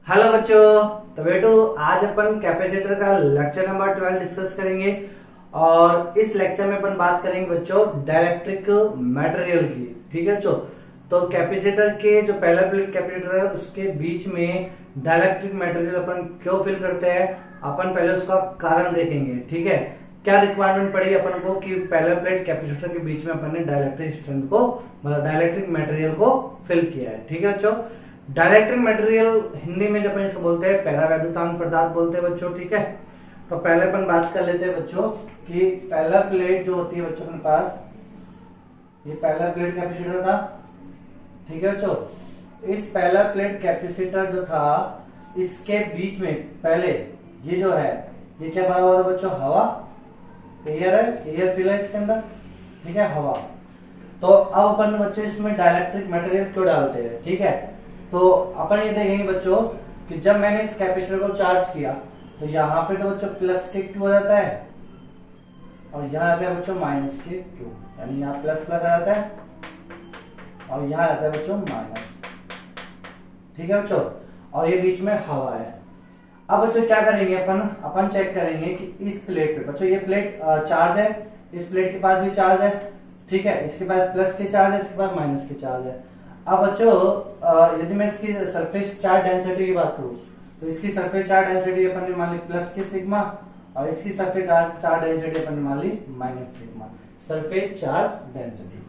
Hello बच्चों। तो बेटो आज अपन कैपेसिटर का लेक्चर नंबर 12 डिस्कस करेंगे और इस लेक्चर में अपन बात करेंगे बच्चों डाइलेक्ट्रिक मटेरियल की। ठीक है बच्चों। तो कैपेसिटर के जो पहला प्लेट कैपेसिटर है उसके बीच में डाइलेक्ट्रिक मटेरियल अपन क्यों फिल करते हैं, अपन पहले उसका कारण देखेंगे। ठीक है, क्या रिक्वायरमेंट पड़ी अपन को कि पहला प्लेट कैपेसिटर के बीच में अपन ने डाइलेक्ट्रिक स्ट्रेंथ को मतलब डाइलेक्ट्रिक मटेरियल को फिल किया है। ठीक है बच्चों। डाइलेक्ट्रिक मटेरियल हिंदी में जब अपन इसको बोलते हैं पैरावैद्युतांक पदार्थ बोलते हैं बच्चों। ठीक है, तो पहले अपन बात कर लेते हैं बच्चों कि पहला प्लेट जो होती है बच्चों अपने पास, ये पहला प्लेट कैपेसिटर था। ठीक है बच्चों, इस पहला प्लेट कैपेसिटर जो था इसके बीच में पहले ये जो है ये क्या भरा हुआ था बच्चों, हवा, एयर है, एयर फिल है इसके अंदर। ठीक है, हवा। तो अब अपन बच्चों इसमें डाइलेक्ट्रिक मटेरियल क्यों डालते हैं। ठीक है, तो अपन ये देखेंगे बच्चों कि जब मैंने इस कैपेसिटर को चार्ज किया तो यहाँ पे तो बच्चों प्लस के क्यू हो जाता है और यहाँ आता है बच्चों माइनस के क्यू, यानी यहाँ प्लस प्लस आ जाता है और यहाँ आता है बच्चों माइनस। ठीक है बच्चों, और ये बीच में हवा है। अब बच्चों क्या करेंगे अपन चेक करेंगे कि इस प्लेट पे बच्चों ये प्लेट चार्ज है, इस प्लेट के पास भी चार्ज है। ठीक है, इसके पास प्लस के चार्ज है, इसके पास माइनस के चार्ज है। अब बच्चों यदि मैं इसकी सरफेस चार्ज डेंसिटी की बात करूं तो इसकी सरफेस चार्ज डेंसिटी अपन ने मान ली प्लस के सिग्मा और इसकी सरफेस चार्ज डेंसिटी अपन ने मान ली minus sigma, surface charge density.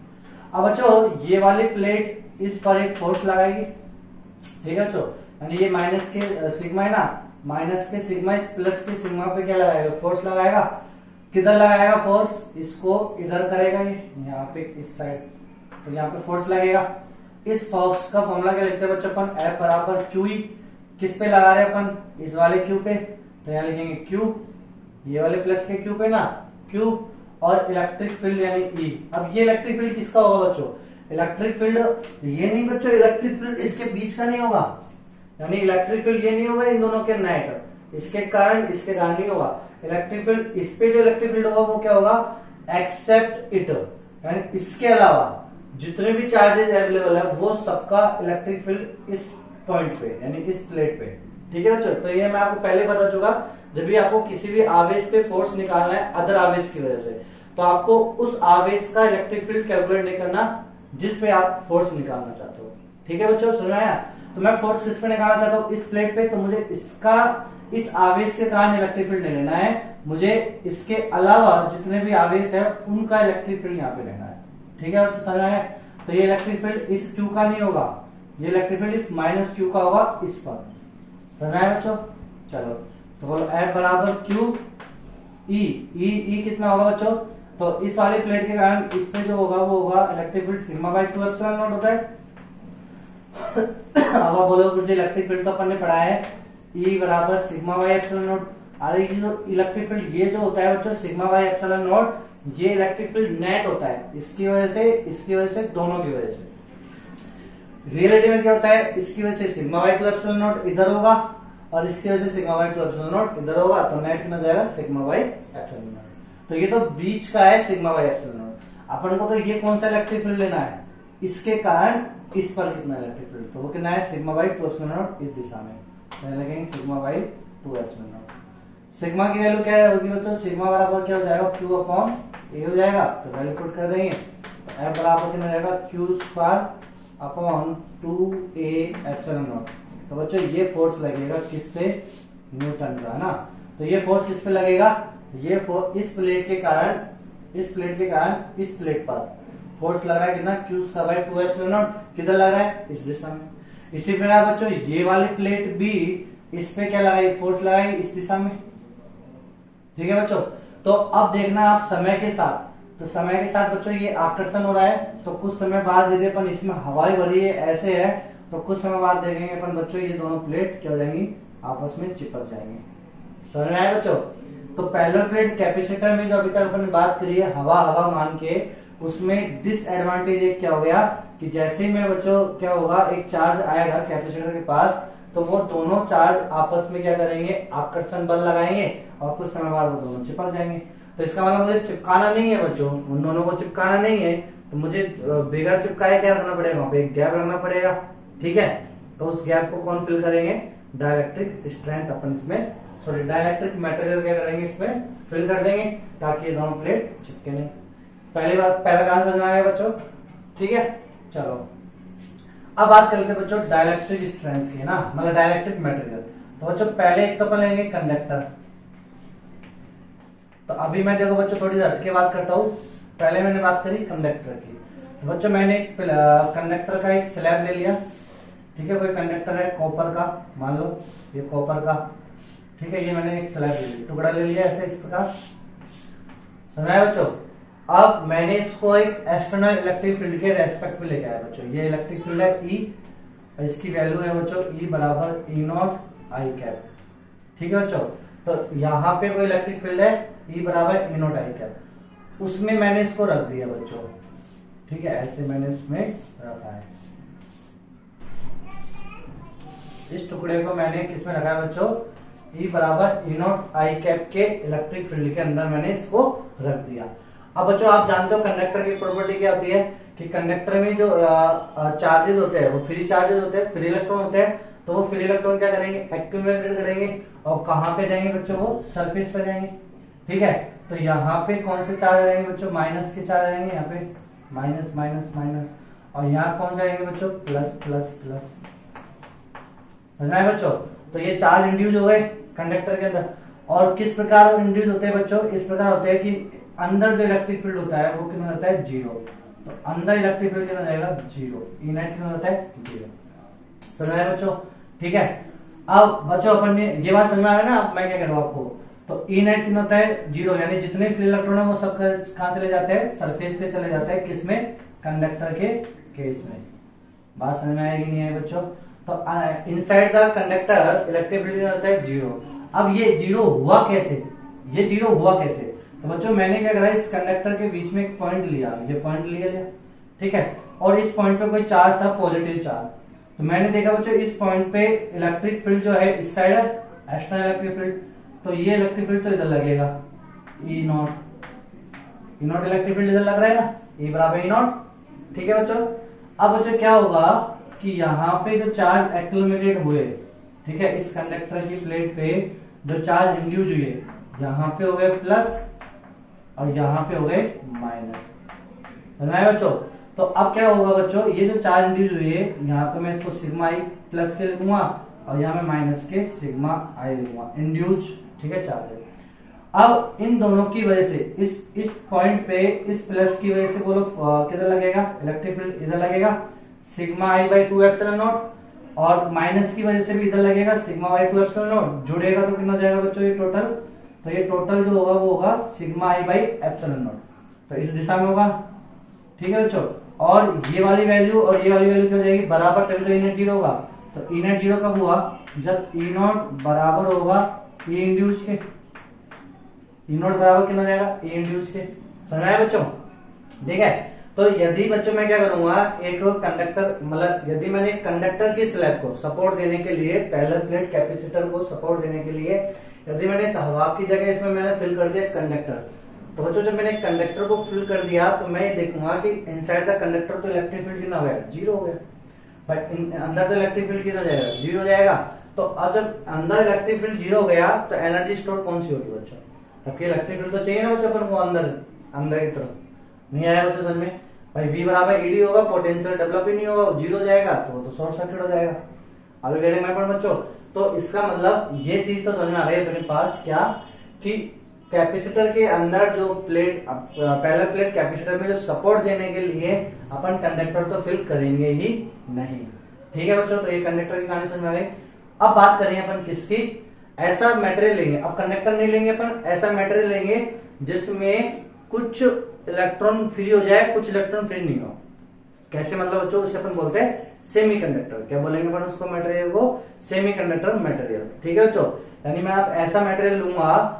अब बच्चों ये वाली प्लेट इस पर एक फोर्स लगाएगी। ठीक है बच्चों, यानी ये माइनस के सिग्मा है ना, माइनस के सिग्मा इस प्लस के सिग्मा पे क्या लगाएगा, फोर्स लगाएगा। किधर लगाएगा फोर्स, इसको इधर करेगा ये यहाँ पे इस साइड, तो यहाँ पे फोर्स लगेगा। इस फोर्स का फॉर्मूला क्या लिखते हैं बच्चों अपन, F बराबर क्यू ई। किस पे लगा रहे हैं अपन, इस वाले क्यू पे, तो यहाँ लिखेंगे क्यू, ये वाले प्लस के क्यू पे ना क्यू, और इलेक्ट्रिक फील्ड यानी ई। अब ये इलेक्ट्रिक फील्ड किसका होगा बच्चों, इलेक्ट्रिक फील्ड ये नहीं बच्चों, इलेक्ट्रिक फील्ड इसके बीच का नहीं होगा, यानी इलेक्ट्रिक फील्ड ये नहीं होगा इन दोनों के नेट, इसके कारण इसके कारण नहीं होगा। इलेक्ट्रिक फील्ड इस पे जो इलेक्ट्रिक फील्ड होगा वो क्या होगा, एक्सेप्ट इट, यानी इसके अलावा जितने भी चार्जेस अवेलेबल है वो सबका इलेक्ट्रिक फील्ड इस पॉइंट पे यानी इस प्लेट पे। ठीक है बच्चों, तो ये मैं आपको पहले बता चुका, जब भी आपको किसी भी आवेश पे फोर्स निकालना है अदर आवेश की वजह से, तो आपको उस आवेश का इलेक्ट्रिक फील्ड कैलकुलेट नहीं करना जिस पे आप फोर्स निकालना चाहते हो। ठीक है बच्चों, सुना है। तो मैं फोर्स किस पे निकालना चाहता हूँ, इस प्लेट पे, तो मुझे इसका इस आवेश के कारण इलेक्ट्रिक फील्ड नहीं लेना है, मुझे इसके अलावा जितने भी आवेश है उनका इलेक्ट्रिक फील्ड यहाँ पे लेना है। ठीक है बच्चों, समझ आया। तो ये इलेक्ट्रिक फील्ड इस क्यू का नहीं होगा, ये इलेक्ट्रिक फील्ड इस माइनस क्यू का होगा इस पर। समझ आया बच्चों। चलो, तो बोलो F बराबर क्यू ई। ई कितना होगा बच्चों, तो इस वाले प्लेट के कारण इस पे जो होगा वो होगा electric field sigma by 2 epsilon not होता है। अब आप बोलोगे इलेक्ट्रिक फील्ड तो अपन ने पढ़ा है, ई बराबर सिग्मा बाई एप्सिलॉन नॉट। अरे ये जो इलेक्ट्रिक फील्ड ये जो होता है बच्चों सिग्मा बाई एप्सिलॉन नॉट, ये इलेक्ट्रिक फील्ड नेट होता है, इसकी वजह से दोनों की वजह से। रियलिटी में क्या होता है, इसकी वजह से सिग्मा बाई 2 एप्सिलॉन नॉट इधर होगा और इसकी वजह से सिग्मा बाई 2 एप्सिलॉन नॉट इधर होगा, तो नेट कितना जाएगा, सिग्मा बाई एप्सिलॉन नॉट। तो ये तो बीच का है सिग्मा बाई एप्सिलॉन नॉट। अपन को तो ये कौन सा इलेक्ट्रिक फील्ड लेना है, इसके कारण इस पर कितना इलेक्ट्रिक फील्ड, तो वो कितना है सिग्मा बाई 2 एप्सिलॉन नॉट इस दिशा में, लगेंगे sigma by 2 epsilon not. Sigma की वैल्यू क्या होगी बच्चों, सिग्मा बराबर क्या हो जाएगा, क्यू अपॉन ए हो जाएगा, तो वैल्यू पुट कर देंगे। तो एफ बराबर कितना जाएगा, Q square upon 2a epsilon not. तो बच्चों ये फोर्स लगेगा किस पे, न्यूटन का, है ना। तो ये फोर्स किस पे लगेगा, ये फोर्स इस प्लेट के कारण इस प्लेट पर फोर्स लग रहा है कितना, Q square by 2 epsilon not. किधर लग रहा है, इस दिशा में। इसी प्रकार बच्चों ये वाली प्लेट भी इस पे क्या लगाई, फोर्स लगाई इस दिशा में। ठीक है बच्चों, तो अब देखना आप समय के साथ, तो समय के साथ बच्चों ये आकर्षण हो रहा है, तो कुछ समय बाद यदि अपन इसमें हवाई भरी है ऐसे है, तो कुछ समय बाद देखेंगे अपन बच्चों ये दोनों प्लेट क्या हो जाएंगी, आपस में चिपक जाएंगे। समझ में आया बच्चों। तो पैरेलल प्लेट कैपेसिटर में जो अभी तक अपन ने बात करी है हवा मान के, उसमें डिसएडवांटेज एक क्या हो गया कि जैसे ही मैं बच्चों क्या होगा, एक चार्ज आएगा कैपेसिटर के पास, तो वो दोनों चार्ज आपस में क्या करेंगे, आकर्षण बल लगाएंगे और कुछ समय बाद वो दोनों चिपक जाएंगे। तो इसका मतलब मुझे चिपकाना नहीं है बच्चों, उन दोनों को चिपकाना नहीं है, तो मुझे बगैर चिपकाए क्या रखना पड़ेगा, वहां पे एक गैप रखना पड़ेगा। ठीक है, तो उस गैप को कौन फिल करेंगे, डाइलेक्ट्रिक स्ट्रेंथ अपन इसमें सॉरी डाइलेक्ट्रिक मटेरियल क्या करेंगे इसमें फिल कर देंगे ताकि ये दोनों प्लेट चिपके नहीं। पहला कहां समझ में आया बच्चों? ठीक है, चलो अब बात करते हैं बच्चों डाइलेक्ट्रिक स्ट्रेंथ की ना, मतलब डाइलेक्ट्रिक मटेरियल। तो बच्चों पहले एक तो अपन लेंगे कंडक्टर। तो अभी मैं देखो बच्चों थोड़ी हट के बात करता हूँ। पहले मैंने बात करी कंडक्टर की। तो बच्चों मैंने कंडक्टर का एक स्लैब ले लिया, ठीक है, कोई कंडक्टर है कॉपर का, मान लो ये कॉपर का, ठीक है, ये मैंने एक स्लैब ले लिया, टुकड़ा ले लिया ऐसे इस प्रकार, समझाया बच्चों। अब मैंने इसको एक एक्सटर्नल इलेक्ट्रिक फील्ड के रेस्पेक्ट में लेके आया बच्चों। ये इलेक्ट्रिक फील्ड है ई, इसकी वैल्यू है बच्चों ई बराबर ई नॉट आई कैप, ठीक है बच्चों। तो यहाँ पे कोई इलेक्ट्रिक फील्ड है ई बराबर ई नॉट आई कैप, उसमें मैंने इसको रख दिया बच्चों, ठीक है, ऐसे मैंने इसमें रखा है। इस टुकड़े को मैंने किसमें रखा है बच्चों? ई बराबर ई नॉट आई कैप के इलेक्ट्रिक फील्ड के अंदर मैंने इसको रख दिया। अब बच्चों आप जानते हो कंडक्टर की प्रॉपर्टी क्या होती है कि कंडक्टर में जो चार्जेस होते हैं वो फ्री चार्जेस होते हैं, फ्री इलेक्ट्रॉन होते हैं। तो वो फ्री इलेक्ट्रॉन क्या करेंगे? एक्यूमुलेटेड करेंगे और कहां पे जाएंगे बच्चों? वो सरफेस पे जाएंगे, ठीक है। तो यहाँ पे कौन से चार्ज आएंगे बच्चों? माइनस के चार्ज आएंगे, यहाँ पे माइनस माइनस माइनस, और यहाँ कौन से आएंगे बच्चों? प्लस प्लस प्लस, समझना है बच्चों। तो ये चार्ज इंड्यूस हो गए कंडक्टर के अंदर। और किस प्रकार इंड्यूस होते हैं बच्चों? इस प्रकार होते हैं कि अंदर जो इलेक्ट्रिक फील्ड होता है वो कितना होता है? जीरो। तो अंदर इलेक्ट्रिक फील्ड कितना जाएगा? जीरो। ई नेट कितना होता है? जीरो। समझ में आया बच्चों? ठीक है। अब बच्चों अपन ने ये बात समझ में आया ना? अब मैं क्या करूँ आपको, तो ई नेट कितना होता है? जीरो, यानी जितने फ्री इलेक्ट्रॉन है वो सब कहां चले जाते हैं? सरफेस पे चले जाते हैं। किसमें? कंडक्टर के केस में। बात समझ में आएगी नहीं है बच्चों? तो inside the conductor electric field होता है जीरो। अब ये जीरो हुआ कैसे? ये जीरो हुआ कैसे? तो बच्चों मैंने क्या करा, इस कंडक्टर के बीच में एक पॉइंट लिया, ये पॉइंट लिया, ठीक है, और इस पॉइंट पे कोई चार्ज था, पॉजिटिव चार्ज। तो मैंने देखा बच्चों इस पॉइंट पे इलेक्ट्रिक फील्ड जो है इस साइड है, एक्सटर्नल इलेक्ट्रिक फील्ड, तो ये इलेक्ट्रिक फील्ड तो इधर लगेगा, ई नॉट इलेक्ट्रिक फील्ड इधर लग रहा है ना, ई बराबर ई नॉट, ठीक है बच्चों। अब बच्चों क्या होगा कि यहाँ पे जो चार्ज एक्यूमुलेटेड हुए, ठीक है, इस कंडक्टर की प्लेट पे जो चार्ज इंड्यूस हुए, यहाँ पे हो गए प्लस और यहाँ पे हो गए माइनस, समझ आया बच्चों। तो अब क्या होगा बच्चों, ये जो चार्ज इंड्यूस हुई है, यहाँ तो मैं इसको सिग्मा आई प्लस के लिखूंगा और यहाँ मैं माइनस के सिग्मा आई लिखूंगा, इंड्यूस, ठीक है, चार्ज। अब इन दोनों की वजह से इस पॉइंट पे इस प्लस की वजह से बोलो किधर लगेगा? इलेक्ट्रिक फील्ड इधर लगेगा, sigma I by 2 epsilon not, और माइनस की वजह से भी इधर लगेगा सिग्मा बाई 2 एप्सिलॉन नॉट। जुड़ेगा तो कितना हो जाएगा बच्चों ये टोटल? तो ये टोटल जो होगा वो होगा sigma I by epsilon not, तो इस दिशा में होगा, ठीक है बच्चों। और ये वाली वैल्यू और ये वाली वैल्यू क्या हो जाएगी? बराबर, तभी तो ई नेट जीरो होगा। तो ई नेट जीरो कब हुआ? जब ई नॉट बराबर होगा ई इंड्यूस के। ई नॉट बराबर कितना जाएगा? ई इंड्यूस के, समझ आया बच्चों? ठीक है। तो यदि बच्चों मैं क्या करूंगा, एक कंडक्टर, मतलब यदि मैंने कंडक्टर की स्लैब को सपोर्ट देने के लिए, पैरेलल प्लेट कैपेसिटर को सपोर्ट देने के लिए यदि मैंने सहवाग की जगह इसमें मैंने फिल कर दिया कंडक्टर, तो बच्चों जब मैंने कंडक्टर को फिल कर दिया तो मैं ये देखूंगा कि इनसाइड द कंडक्टर तो इलेक्ट्रिक फील्ड कितना हो गया? जीरो हो गया, बट अंदर तो इलेक्ट्रिक फील्ड कितना जाएगा? जीरो जाएगा। तो अब जब अंदर इलेक्ट्रिक फील्ड जीरो हो गया तो एनर्जी स्टोर कौन सी होगी बच्चों? तब इलेक्ट्रिक फील्ड तो चाहिए ना बच्चों अपन को अंदर की तरफ। नहीं आया बच्चों समझ में? भाई V बराबर ईडी होगा, पोटेंशियल डेवलप ही नहीं होगा, जीरो जाएगा तो वो तो शॉर्ट सर्किट हो जाएगा। आगे गेड़े में बच्चों, तो इसका मतलब ये चीज तो समझ में आ गई अपने पास, क्या कि कैपेसिटर के अंदर जो प्लेट, पैरेलल प्लेट कैपेसिटर में जो सपोर्ट देने के लिए अपन कंडक्टर तो फिल करेंगे ही नहीं, ठीक है बच्चों। तो ये कंडक्टर की कहानी समझ में आ गई। अब बात करेंगे अपन किसकी? ऐसा मटेरियल लेंगे, अब कंडक्टर नहीं लेंगे अपन, ऐसा मटेरियल लेंगे जिसमें कुछ इलेक्ट्रॉन फ्री हो जाए, कुछ इलेक्ट्रॉन फ्री नहीं हो। कैसे मतलब बच्चों? उसे अपन बोलते हैं सेमीकंडक्टर। क्या बोलेंगे अपन उसको? मटेरियल को सेमीकंडक्टर मटेरियल, ठीक है बच्चों। यानी मैं आप ऐसा मटेरियल लूंगा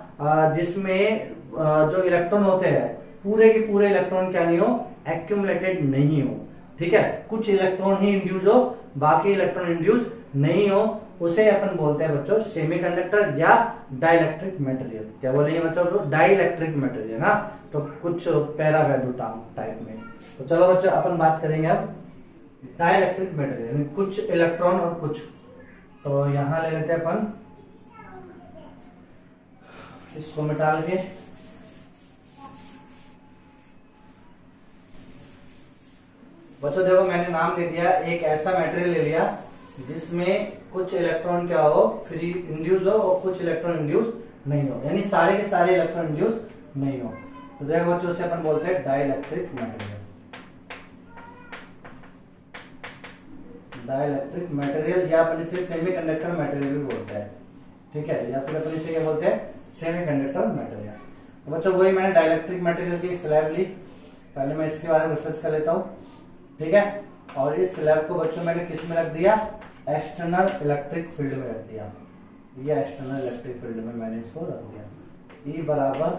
जिसमें जो इलेक्ट्रॉन होते हैं पूरे के पूरे इलेक्ट्रॉन क्या नहीं हो? एक्यूमुलेटेड नहीं हो, ठीक है। कुछ इलेक्ट्रॉन ही इंड्यूस हो, बाकी इलेक्ट्रॉन इंड्यूस नहीं हो, उसे अपन बोलते हैं बच्चों सेमीकंडक्टर या डाइलेक्ट्रिक मटेरियल। क्या बोलेंगे बच्चों? डाइलेक्ट्रिक मटेरियल ना, तो कुछ पैरा वैद्युतांक टाइप में। तो चलो बच्चों अपन बात करेंगे अब डाइलेक्ट्रिक मटेरियल, कुछ इलेक्ट्रॉन और कुछ तो यहाँ ले लेते हैं अपन इसको मिटा के, बच्चों देखो मैंने नाम दे दिया, एक ऐसा मटेरियल ले लिया जिसमें कुछ इलेक्ट्रॉन क्या हो, फ्री इंड्यूस हो और कुछ इलेक्ट्रॉन इंड्यूस नहीं हो, यानी सारे के सारे इलेक्ट्रॉन इंड्यूस नहीं हो। तो देखो बच्चों उसे अपन बोलते हैं डाइलेक्ट्रिक मटेरियल। डाइलेक्ट्रिक मटेरियल या अपन इसे सेमीकंडक्टर मटेरियल भी बोलते हैं, ठीक है, या फिर अपन इसे क्या बोलते हैं, सेमीकंडक्टर मटेरियल। तो बच्चों वही मैंने डाइलेक्ट्रिक मटेरियल की स्लैब ली, पहले मैं इसके बारे में रिसर्च कर लेता हूँ, ठीक है। और इस स्लैब को बच्चों मैंने किस में रख दिया, एक्सटर्नल इलेक्ट्रिक फील्ड में रख दिया। ये एक्सटर्नल इलेक्ट्रिक फील्ड में मैंने इसको रख दिया, E बराबर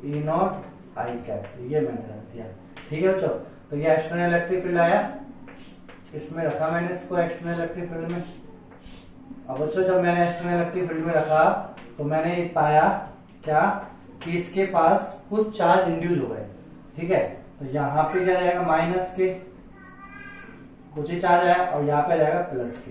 E0 I कैप, ये मैंने रख दिया, ठीक है बच्चों। तो ये एक्सटर्नल इलेक्ट्रिक फील्ड आया, इसमें रखा मैंने इसको एक्सटर्नल इलेक्ट्रिक फील्ड में। अब बच्चों जब मैंने एक्सटर्नल इलेक्ट्रिक फील्ड में रखा तो मैंने पाया क्या कि इसके पास कुछ चार्ज इंड्यूस हो गए, ठीक है। तो यहाँ पे क्या जाएगा, माइनस के कुछ ही चार्ज आया और यहाँ पे जाएगा प्लस के।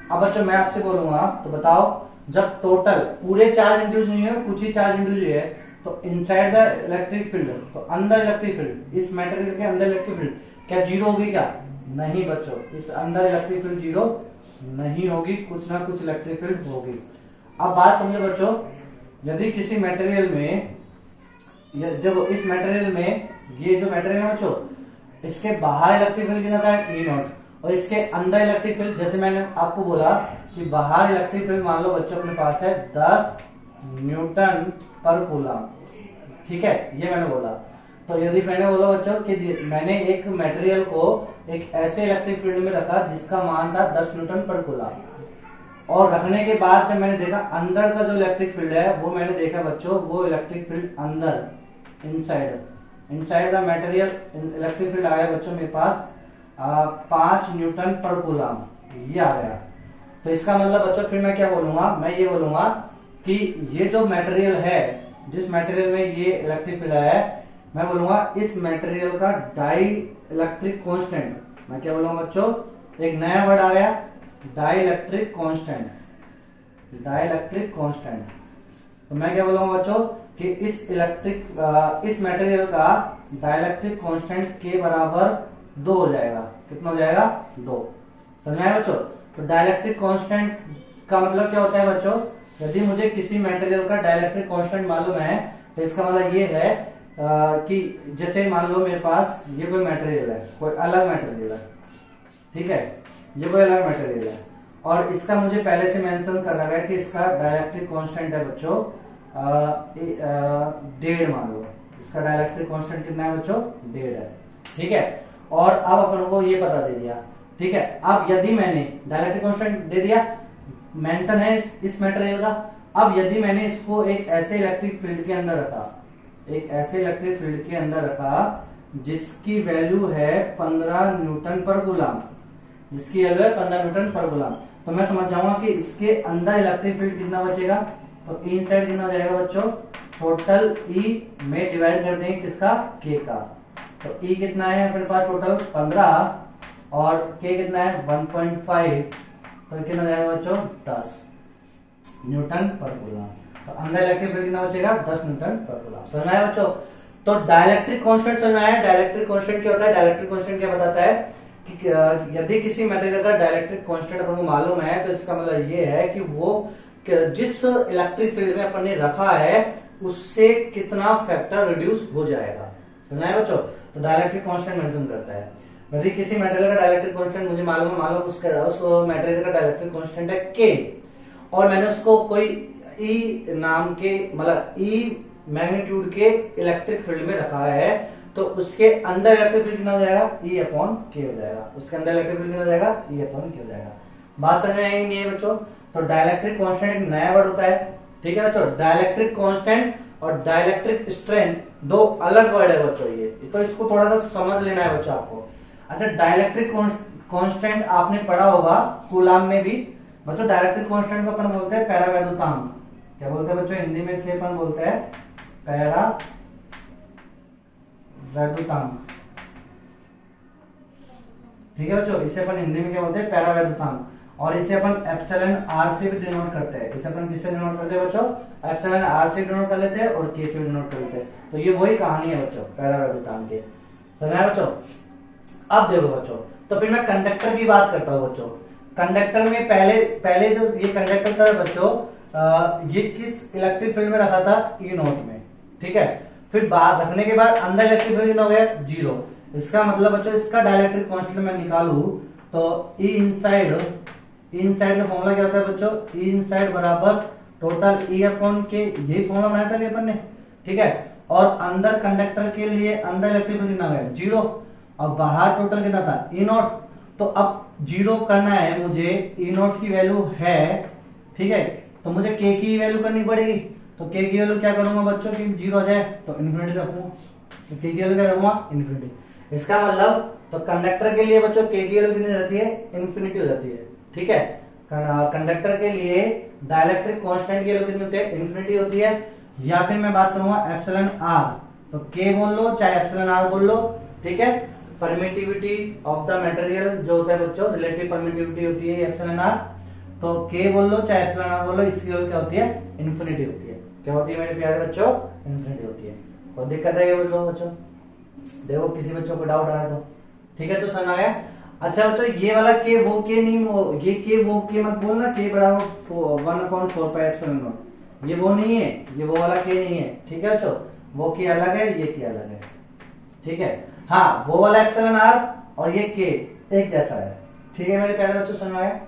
अब बच्चों मैं आपसे बोलूंगा तो बताओ, जब टोटल पूरे चार्ज इंड्यूस नहीं है, कुछ ही चार्ज इंड्यूस है, तो इनसाइड द इलेक्ट्रिक फील्ड, तो अंदर इलेक्ट्रिक फील्ड, इस मटेरियल के अंदर इलेक्ट्रिक फील्ड क्या जीरो होगी क्या? नहीं बच्चों, इस अंदर इलेक्ट्रिक फील्ड जीरो नहीं होगी, कुछ ना कुछ इलेक्ट्रिक फील्ड होगी। अब बात समझो बच्चों, यदि किसी मटेरियल में, देखो इस मटेरियल में, ये जो मटेरियल है बच्चों, इसके बाहर इलेक्ट्रिक फील्ड कितना था, E0, और इसके अंदर इलेक्ट्रिक फील्ड, जैसे मैंने आपको बोला कि बाहर इलेक्ट्रिक फील्ड मान लो बच्चों अपने पास है 10 न्यूटन पर कूलम, ठीक है, ये मैंने बोला। तो यदि मैंने बोला बच्चों कि मैंने एक मटेरियल को एक ऐसे इलेक्ट्रिक फील्ड में रखा जिसका मान था 10 न्यूटन पर कूलम, और रखने के बाद जब मैंने देखा अंदर का जो इलेक्ट्रिक फील्ड है, वो मैंने देखा बच्चों, वो इलेक्ट्रिक फील्ड अंदर, inside the material electric field आया बच्चों मेरे पास 5 न्यूटन पर कूलम, ये आ गया। तो इसका मतलब बच्चों फिर मैं क्या बोलूंगा, मैं ये बोलूंगा कि ये जो मटेरियल है, जिस मटेरियल में ये इलेक्ट्रिक फील्ड आया है, मैं बोलूंगा इस मटेरियल का डाई इलेक्ट्रिक कांस्टेंट, मैं क्या बोलूंगा बच्चों, एक नया वर्ड आ गया, dielectric constant, dielectric constant. तो मैं क्या बोलूंगा बच्चों कि इस मटेरियल का डाइलेक्ट्रिक कांस्टेंट के बराबर 2 हो जाएगा। कितना हो जाएगा, 2। समझ में आया बच्चों? तो डाइलेक्ट्रिक कांस्टेंट का मतलब क्या होता है बच्चों, यदि मुझे किसी मटेरियल का डाइलेक्ट्रिक कांस्टेंट मालूम है, तो इसका मतलब ये है कि जैसे मान लो मेरे पास ये कोई मटेरियल है, कोई अलग मटेरियल है, ठीक है, ये कोई अलग मटेरियल है, और इसका मुझे पहले से मेंशन कर रखा है कि इसका डाइलेक्ट्रिक कांस्टेंट है बच्चों 1.5 मान लो, इसका डाइलेक्ट्रिक कांस्टेंट कितना है बच्चों, 1.5 है, ठीक है। और अब अपन को ये पता दे दिया, ठीक है। अब यदि मैंने डाइलेक्ट्रिक कांस्टेंट दे दिया, मेंशन है इस मटेरियल का, अब यदि मैंने इसको एक ऐसे इलेक्ट्रिक फील्ड के अंदर रखा, एक ऐसे इलेक्ट्रिक फील्ड के अंदर रखा जिसकी वैल्यू है 15 न्यूटन पर कूलम, जिसकी वैल्यू है 15 न्यूटन पर कूलम, तो मैं समझ जाऊंगा कि इसके अंदर इलेक्ट्रिक फील्ड कितना बचेगा, तो E इनसाइड कितना हो जाएगा बच्चों, टोटल E में डिवाइड कर देंगे किसका, K का। तो E कितना है अपने पास टोटल 15 और K कितना है 1.5, तो कितना हो जाएगा बच्चों 10 न्यूटन पर कूलम। तो अंदर इलेक्ट्रिक फील्ड कितना बचेगा, 10 न्यूटन पर कूलम। समझ में आया बच्चों? तो डाइलेक्ट्रिक कांस्टेंट समझ में आया? डाइलेक्ट्रिक कांस्टेंट क्या होता है? डाइलेक्ट्रिक कांस्टेंट क्या बताता है कि यदि किसी मटेरियल का डाइलेक्ट्रिक कांस्टेंट अपन को मालूम है, तो इसका मतलब ये है कि वो जिस इलेक्ट्रिक फील्ड में अपन ने रखा है उससे कितना फैक्टर रिड्यूस हो जाएगा। समझ में आया बच्चों? तो डाइलेक्ट्रिक कांस्टेंट मेंशन करता है। यदि किसी मटेरियल का डाइलेक्ट्रिक कांस्टेंट मुझे मालूम है, मालूम उस मटेरियल का डाइलेक्ट्रिक कांस्टेंट है K, और मैंने उसको कोई E नाम के, मतलब E मैग्नीट्यूड के इलेक्ट्रिक फील्ड में रखा है, तो उसके अंदर इलेक्ट्रिक फील्ड कितना हो जाएगा, E/K हो जाएगा। उसके अंदर इलेक्ट्रिक फील्ड कितना हो जाएगा, E/K हो जाएगा। बात समझ में आएगी नहीं है बच्चों? तो डाइलेक्ट्रिक कांस्टेंट एक नया वर्ड होता है, ठीक है बच्चों। डाइलेक्ट्रिक कांस्टेंट और डाइलेक्ट्रिक स्ट्रेंथ दो अलग वर्ड है बच्चों, ये तो इसको थोड़ा सा समझ लेना है बच्चों आपको। अच्छा, डाइलेक्ट्रिक कांस्टेंट आपने पढ़ा होगा कूलम में भी बच्चों। डाइलेक्ट्रिक कांस्टेंट को अपन बोलते हैं पैरावैद्युतांक। क्या बोलते हैं बच्चों हिंदी में? से अपन बोलते हैं पैरावैद्युतांक, ठीक है बच्चों। इसे अपन हिंदी में क्या बोलते हैं, पैरावैद्युतांक। और इसे अपन एप्सिलॉन आर से भी डिनोट करते हैं। इसे अपन किससे डिनोट करते हैं बच्चों? एप्सिलॉन आर से डिनोट कर लेते हैं और के से भी डिनोट कर लेते हैं। तो ये वही कहानी है बच्चों पैरावैल्यूटान की। समझ आया बच्चों? अब देखो बच्चों, तो फिर मैं कंडक्टर की बात करता हूँ बच्चों। कंडक्टर में पहले जो ये कंडक्टर था बच्चों, ये किस इलेक्ट्रिक फील्ड में रखा था? ई नोट में। ठीक है, फिर बाहर रखने के बाद अंदर इलेक्ट्रिक फील्ड कितना हो गया? 0। इसका मतलब बच्चों इसका डाइलेक्ट्रिक कांस्टेंट मैं निकालू तो ई इनसाइड का फॉर्मूला क्या होता है बच्चों? ई इनसाइड बराबर टोटल ई अपॉन के, यही फॉर्मूला बनाया था अपन ने। ठीक है, और अंदर कंडक्टर के लिए अंदर इलेक्ट्रिक फील्ड कितना है? 0, और बाहर टोटल कितना था? ई नॉट। तो अब 0 करना है मुझे, ई नॉट की वैल्यू है, ठीक है, तो मुझे के की वैल्यू करनी पड़ेगी। तो के की वैल्यू क्या करूंगा बच्चों कि 0 आ जाए तो इन्फिनिटी रखूंगा। तो के की वैल्यू क्या रखूंगा? इन्फिनिटी। इसका मतलब तो कंडक्टर के लिए बच्चों के की वैल्यू कितनी रहती है? इन्फिनिटी हो जाती है। ठीक है, कंडक्टर के लिए डाइलेक्ट्रिक कांस्टेंट की वैल्यू कितनी होती है? इन्फिनिटी होती है। या फिर मैं बात करूंगा एप्सिलॉन आर, तो के बोल लो चाहे एप्सिलॉन आर बोल लो। ठीक है, परमिटिविटी ऑफ द मटेरियल जो होता है बच्चों, रिलेटिव परमिटिविटी होती है एप्सिलॉन आर। तो के बोल लो चाहे एप्सिलॉन आर बोल लो, इसकी वैल्यू क्या होती है? इन्फिनिटी होती है। क्या होती है मेरे प्यारे बच्चों? इन्फिनिटी होती है। और दिक्कत है ये बच्चों, देखो किसी बच्चों को डाउट आ रहा है तो ठीक है, तो समझ आ गया। अच्छा बच्चों, ये वाला के वो के नहीं, ये के वो के मत बोलना, के बराबर 1/4 पाई एप्सिलॉन नॉट, ये वो नहीं है, ये वो वाला के नहीं है। ठीक है बच्चों, वो के अलग है, ये के अलग है। ठीक है, हाँ वो वाला एप्सिलॉन आर और ये के एक जैसा है। ठीक है मेरे प्यारे बच्चों, समझ आया?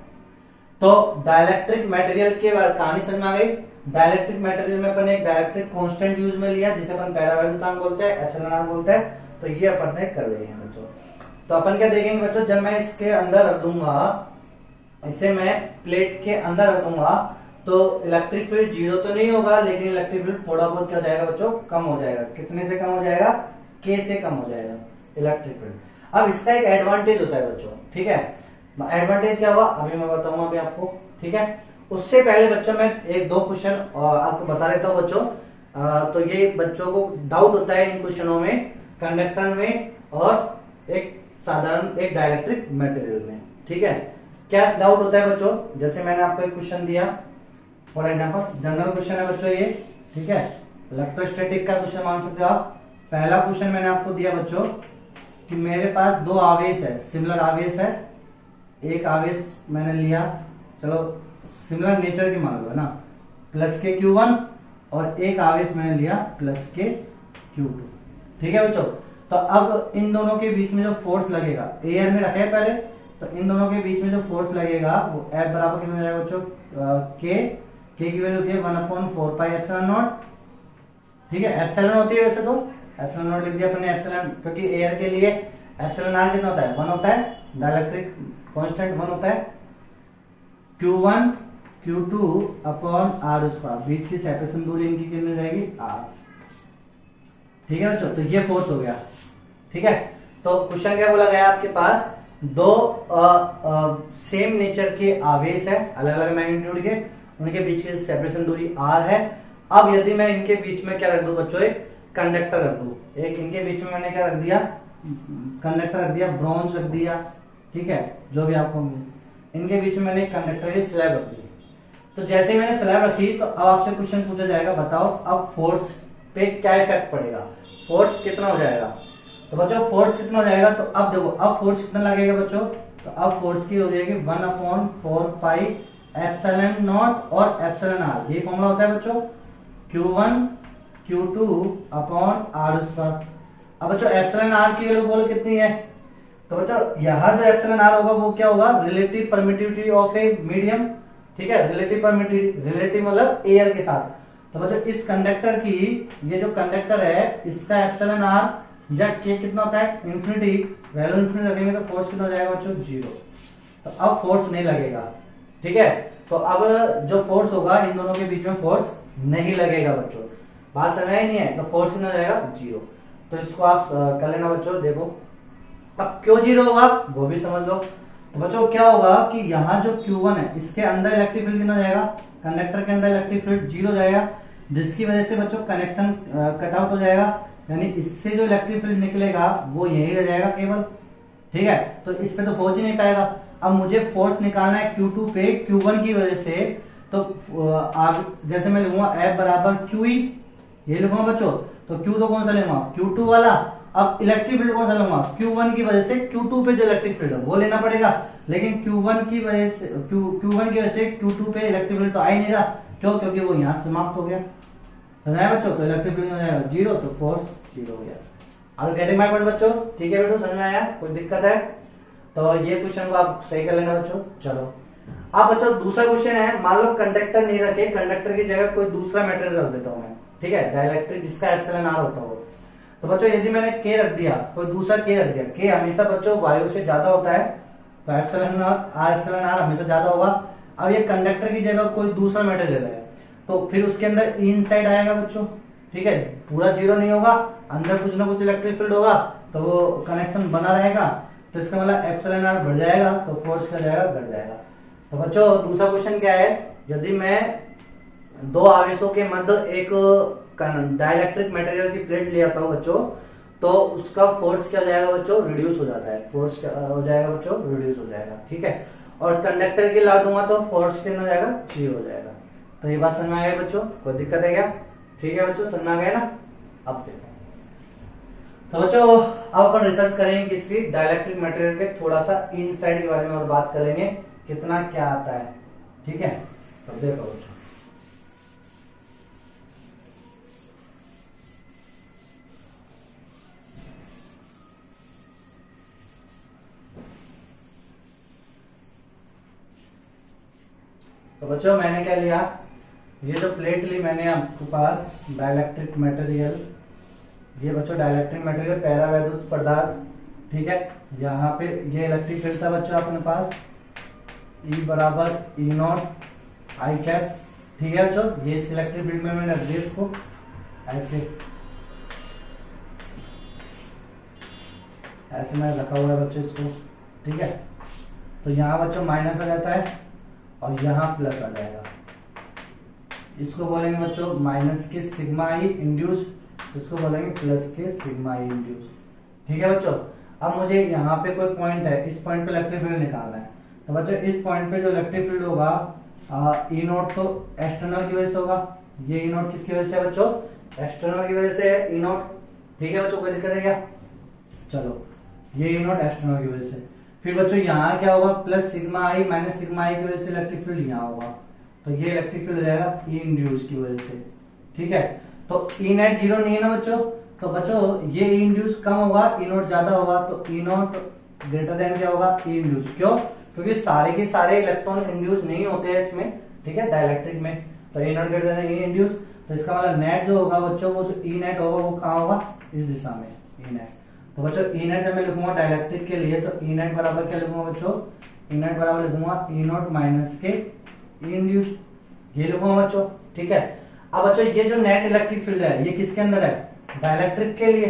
तो डाइलेक्ट्रिक मटेरियल की कहानी समझ में आ गई। डाइलेक्ट्रिक मटेरियल में अपन एक डाइलेक्ट्रिक कांस्टेंट यूज में लिया जिसे अपन पैरावैल्यूटान बोलते हैं, एप्सिलॉन आर बोलते हैं। तो ये अपन ने कर लिए हैं बच्चों। तो अपन क्या देखेंगे बच्चों, जब मैं इसके अंदर रख दूंगा, इसे मैं प्लेट के अंदर रख दूंगा, तो इलेक्ट्रिक फील्ड 0 तो नहीं होगा, लेकिन इलेक्ट्रिक फील्ड थोड़ा बहुत क्या हो जाएगा बच्चों? कम हो जाएगा। कितने से कम हो जाएगा? के से कम हो जाएगा इलेक्ट्रिक फील्ड। अब इसका एक एडवांटेज होता है बच्चों। ठीक है, एडवांटेज क्या हुआ अभी मैं बताऊंगा अभी आपको। ठीक है, उससे पहले बच्चों मैं एक दो क्वेश्चन आपको बता देता हूँ बच्चों। तो ये बच्चों को डाउट होता है इन क्वेश्चनों में, कंडक्टर में और एक साधारण एक डाइलेक्ट्रिक मटेरियल में। ठीक है, क्या डाउट होता है बच्चों? जैसे मैंने आपको एक क्वेश्चन दिया, फॉर एग्जांपल जनरल क्वेश्चन है बच्चों ये। ठीक है, इलेक्ट्रोस्टैटिक का क्वेश्चन मान सकते हो आप। पहला क्वेश्चन मैंने आपको दिया बच्चों कि मेरे पास 2 आवेश है, सिमिलर आवेश है। एक आवेश मैंने लिया, चलो सिमिलर नेचर की मान लो है ना, प्लस के Q1, और एक आवेश मैंने लिया प्लस के Q2। ठीक है बच्चों, तो अब इन दोनों के बीच में जो फोर्स लगेगा, एयर में रखे पहले, तो इन दोनों के बीच में जो फोर्स लगेगा वो F बराबर कितना हो जाएगा बच्चों? के की वैल्यू होती है 1/4 पाई एप्सिलॉन नॉट। ठीक है, एप्सिलॉन होती है वैसे तो, एप्सिलॉन नॉट लिख दिया अपने एप्सिलॉन, क्योंकि एयर के लिए एप्सिलॉन आर कितना होता है? 1 होता है, डाइलेक्ट्रिक कांस्टेंट 1 होता है। Q1 Q2 upon are square, बीच की सेपरेशन दूरी इनकी कितनी रहेगी? R। ठीक है बच्चों, तो ये फोर्स हो गया। ठीक है, तो क्वेश्चन क्या बोला गया आपके पास? 2 सेम नेचर के आवेश है, अलग अलग मैग्नीट्यूड के, उनके बीच की सेपरेशन दूरी R है। अब यदि मैं इनके बीच में क्या रख दूं बच्चों? एक कंडक्टर रख दूं। एक इनके बीच में मैंने क्या रख दिया? कंडक्टर रख दिया, ब्रॉन्ज रख दिया। ठीक है, जो भी आपको इनके बीच में मैंने एक कंडक्टर की स्लैब रख दी। तो जैसे ही मैंने स्लैब रखी, तो अब आपसे क्वेश्चन पूछा जाएगा, बताओ अब फोर्स पे क्या इफेक्ट पड़ेगा? फोर्स कितना हो जाएगा? तो बच्चों फोर्स कितना हो जाएगा? तो अब देखो, अब फोर्स कितना लगेगा बच्चों? तो अब फोर्स की हो जाएगी 1/4 पाई एप्सिलॉन नॉट और एप्सिलॉन आर। ये फॉर्मूला होता है बच्चों, Q1 Q2 upon are square. अब बच्चों एप्सिलॉन आर की वैल्यू बोलो कितनी है? तो बच्चों यहाँ जो एप्सिलॉन आर होगा वो क्या होगा? Relative permittivity of a medium. ठीक है, रिलेटिव परमिटिविटी, रिलेटिव मतलब एयर के साथ। तो बच्चों इस कंडक्टर की, ये जो कंडक्टर है इसका एप्सिलॉन आर या के कितना होता है? इन्फिनिटी। वैल्यू इन्फिनिटी रखेंगे तो फोर्स कितना हो जाएगा बच्चों? 0। तो अब फोर्स नहीं लगेगा। ठीक है, तो अब जो फोर्स होगा इन दोनों के बीच में फोर्स नहीं लगेगा बच्चों। बात समझ आई नहीं है? तो फोर्स कितना हो जाएगा? 0। तो इसको आप कर लेना बच्चों। देखो अब क्यों 0 होगा वो भी समझ लो। तो बच्चों क्या होगा कि यहाँ जो Q1 है इसके अंदर इलेक्ट्रिक फील्ड कितना जाएगा? कंडक्टर के अंदर इलेक्ट्रिक फील्ड 0 जाएगा, जिसकी वजह से बच्चों कनेक्शन कट आउट हो जाएगा, यानी इससे जो इलेक्ट्रिक फील्ड निकलेगा वो यही रह जाएगा केवल। ठीक है, तो इस पे तो पहुंच ही नहीं पाएगा। अब मुझे फोर्स निकालना है Q2 पे Q1 की वजह से, तो जैसे मैं लिखूंगा F बराबर QE, ये लिखूंगा बच्चों। तो Q तो कौन सा लूंगा, Q2 वाला। अब इलेक्ट्रिक फील्ड कौन सा लूंगा, Q1 की वजह से Q2 पे जो इलेक्ट्रिक फील्ड है वो लेना पड़ेगा, लेकिन Q1 की वजह से Q2 पे इलेक्ट्रिक फील्ड तो आ ही नहीं रहा। क्यों, क्योंकि वो यहाँ समाप्त हो गया। समझ आया बच्चों, तो इलेक्ट्रिक फील्ड हो जाएगा 0, तो फोर्स 0 हो गया। आर गेटिंग माय पॉइंट बच्चों, ठीक है बेटो, समझ में आया, कोई दिक्कत है? तो ये क्वेश्चन को आप सही कर लेना बच्चों। चलो अब बच्चों दूसरा क्वेश्चन है, मान लो कंडक्टर नहीं रखे, कंडक्टर की जगह कोई दूसरा मेटेरियल रख देता हूं मैं, ठीक है, डाइलेक्ट्रिक जिसका एप्सिलॉन आर होता हो। तो बच्चों यदि मैंने के रख दिया, कोई दूसरा के रख दिया, के हमेशा बच्चों वायु से ज्यादा होता है, तो एप्सिलॉन आर हमेशा ज्यादा होगा। अब ये कंडक्टर की जगह कोई दूसरा मेटेरियल है, तो फिर उसके अंदर इनसाइड आएगा बच्चों, ठीक है, पूरा 0 नहीं होगा, अंदर कुछ ना कुछ इलेक्ट्रिक फील्ड होगा, तो वो कनेक्शन बना रहेगा, तो इसका मतलब एप्सिलॉन आर बढ़ जाएगा, तो फोर्स क्या जाएगा, घट जाएगा। तो बच्चों दूसरा क्वेश्चन क्या है, यदि मैं दो आवेशों के मध्य एक डाइलेक्ट्रिक मटेरियल की प्लेट ले आता हूं बच्चों, तो उसका फोर्स क्या हो जाएगा बच्चों, रिड्यूस हो जाता है, फोर्स क्या हो जाएगा बच्चों, रिड्यूस हो जाएगा, ठीक है। और कंडक्टर की ला दूंगा तो फोर्स कितना हो जाएगा, 0 हो जाएगा। तो ये बात समझ में आ गई बच्चों, कोई दिक्कत है क्या? ठीक है बच्चों, समझ में आ गया ना? अब देखो तो बच्चों अब अपन रिसर्च करेंगे किसी डाइलेक्ट्रिक मटेरियल के थोड़ा सा इनसाइड के बारे में और बात करेंगे, कितना क्या आता है, ठीक है। तो देखो बच्चों, तो बच्चों मैंने क्या लिया, ये जो प्लेट ली मैंने आपके पास डाइलेक्ट्रिक मटेरियल, ये बच्चों डाइलेक्ट्रिक मटेरियल पैरावैद्युत पदार्थ, ठीक है। यहाँ पे ये इलेक्ट्रिक फील्ड था बच्चों अपने पास, E बराबर E0 I कैप, ठीक है बच्चों। ये इस इलेक्ट्रिक फील्ड में मैंने रख दिया इसको ऐसे मैंने रखा हुआ है बच्चों इसको, ठीक है। तो यहाँ बच्चों माइनस आ जाता है और यहाँ प्लस आ जाएगा, इसको बोलेंगे बच्चों माइनस के सिग्मा ई इंड्यूस, इसको बोलेंगे प्लस के सिग्मा ई इंड्यूस, ठीक है बच्चों। अब मुझे यहाँ पे कोई पॉइंट है, इस पॉइंट पे इलेक्ट्रिक फील्ड निकालना है, तो बच्चों इस पॉइंट पे जो इलेक्ट्रिक फील्ड होगा ई नोट तो एक्सटर्नल की वजह से होगा, ये ई नोट किसकी वजह से है बच्चों, एक्सटर्नल की वजह से है ई नोट, ठीक है बच्चों, कोई दिक्कत है क्या? चलो ये ई नोट एक्सटर्नल की वजह से, फिर बच्चों यहाँ क्या होगा, प्लस सिग्मा आई माइनस सिग्मा आई की वजह से इलेक्ट्रिक फील्ड यहाँ होगा, तो ये इलेक्ट्रिक फील्ड हो जाएगा ई इंड्यूस की वजह से, ठीक है। तो ई नेट 0 नहीं है ना बच्चों, तो बच्चों ये ई इंड्यूस कम होगा, ई नोट ज्यादा होगा, तो ई नोट ग्रेटर देन क्या होगा, ई इंड्यूस। क्यों? क्योंकि सारे के सारे इलेक्ट्रॉन इंड्यूस नहीं होते हैं इसमें, ठीक है, डाइलेक्ट्रिक में, तो ई नोट ग्रेटर देन ई इंड्यूस, तो इसका मतलब नेट जो होगा बच्चों, वो जो ई नेट होगा वो कहाँ होगा, इस दिशा में, ई नेट। तो बच्चों ई नेट जब मैं लिखूंगा डाइलेक्ट्रिक के लिए, तो ई नेट बराबर क्या लिखूंगा बच्चों, ई नेट बराबर लिखूंगा ई नोट माइनस के ई इंड्यूस, ये लिखूंगा बच्चों, ठीक है। अब बच्चों ये जो नेट इलेक्ट्रिक फील्ड है ये किसके अंदर है, डाइलेक्ट्रिक के लिए।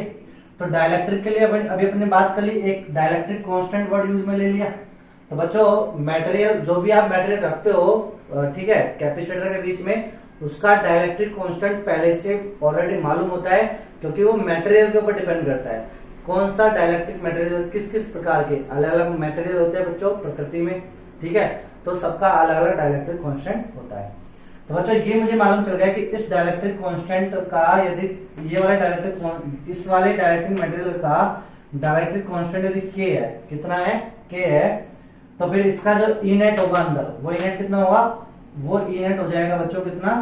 तो डाइलेक्ट्रिक के लिए अभी अपने बात कर ली, एक डाइलेक्ट्रिक कांस्टेंट वर्ड यूज में ले लिया। तो बच्चों मटेरियल जो भी आप मटेरियल रखते हो, ठीक है, कैपेसिटर के बीच में, उसका डाइलेक्ट्रिक कांस्टेंट पहले से ऑलरेडी मालूम होता है, क्योंकि वो मटेरियल के ऊपर डिपेंड करता है, कौन सा डाइलेक्ट्रिक मटेरियल, किस किस प्रकार के अलग अलग मटेरियल होते हैं बच्चों प्रकृति में, ठीक है, तो सबका अलग अलग डाइलेक्ट्रिक कांस्टेंट होता है। तो बच्चों ये मुझे मालूम चल गया कि इस डाइलेक्ट्रिक कांस्टेंट का, यदि ये वाला डाइलेक्ट्रिक, इस वाले डाइलेक्ट्रिक मटेरियल का डाइलेक्ट्रिक कांस्टेंट यदि के है, कितना है, के है, तो फिर इसका जो ई नेट होगा अंदर, वो ई नेट कितना होगा, वो ई नेट हो जाएगा बच्चों कितना,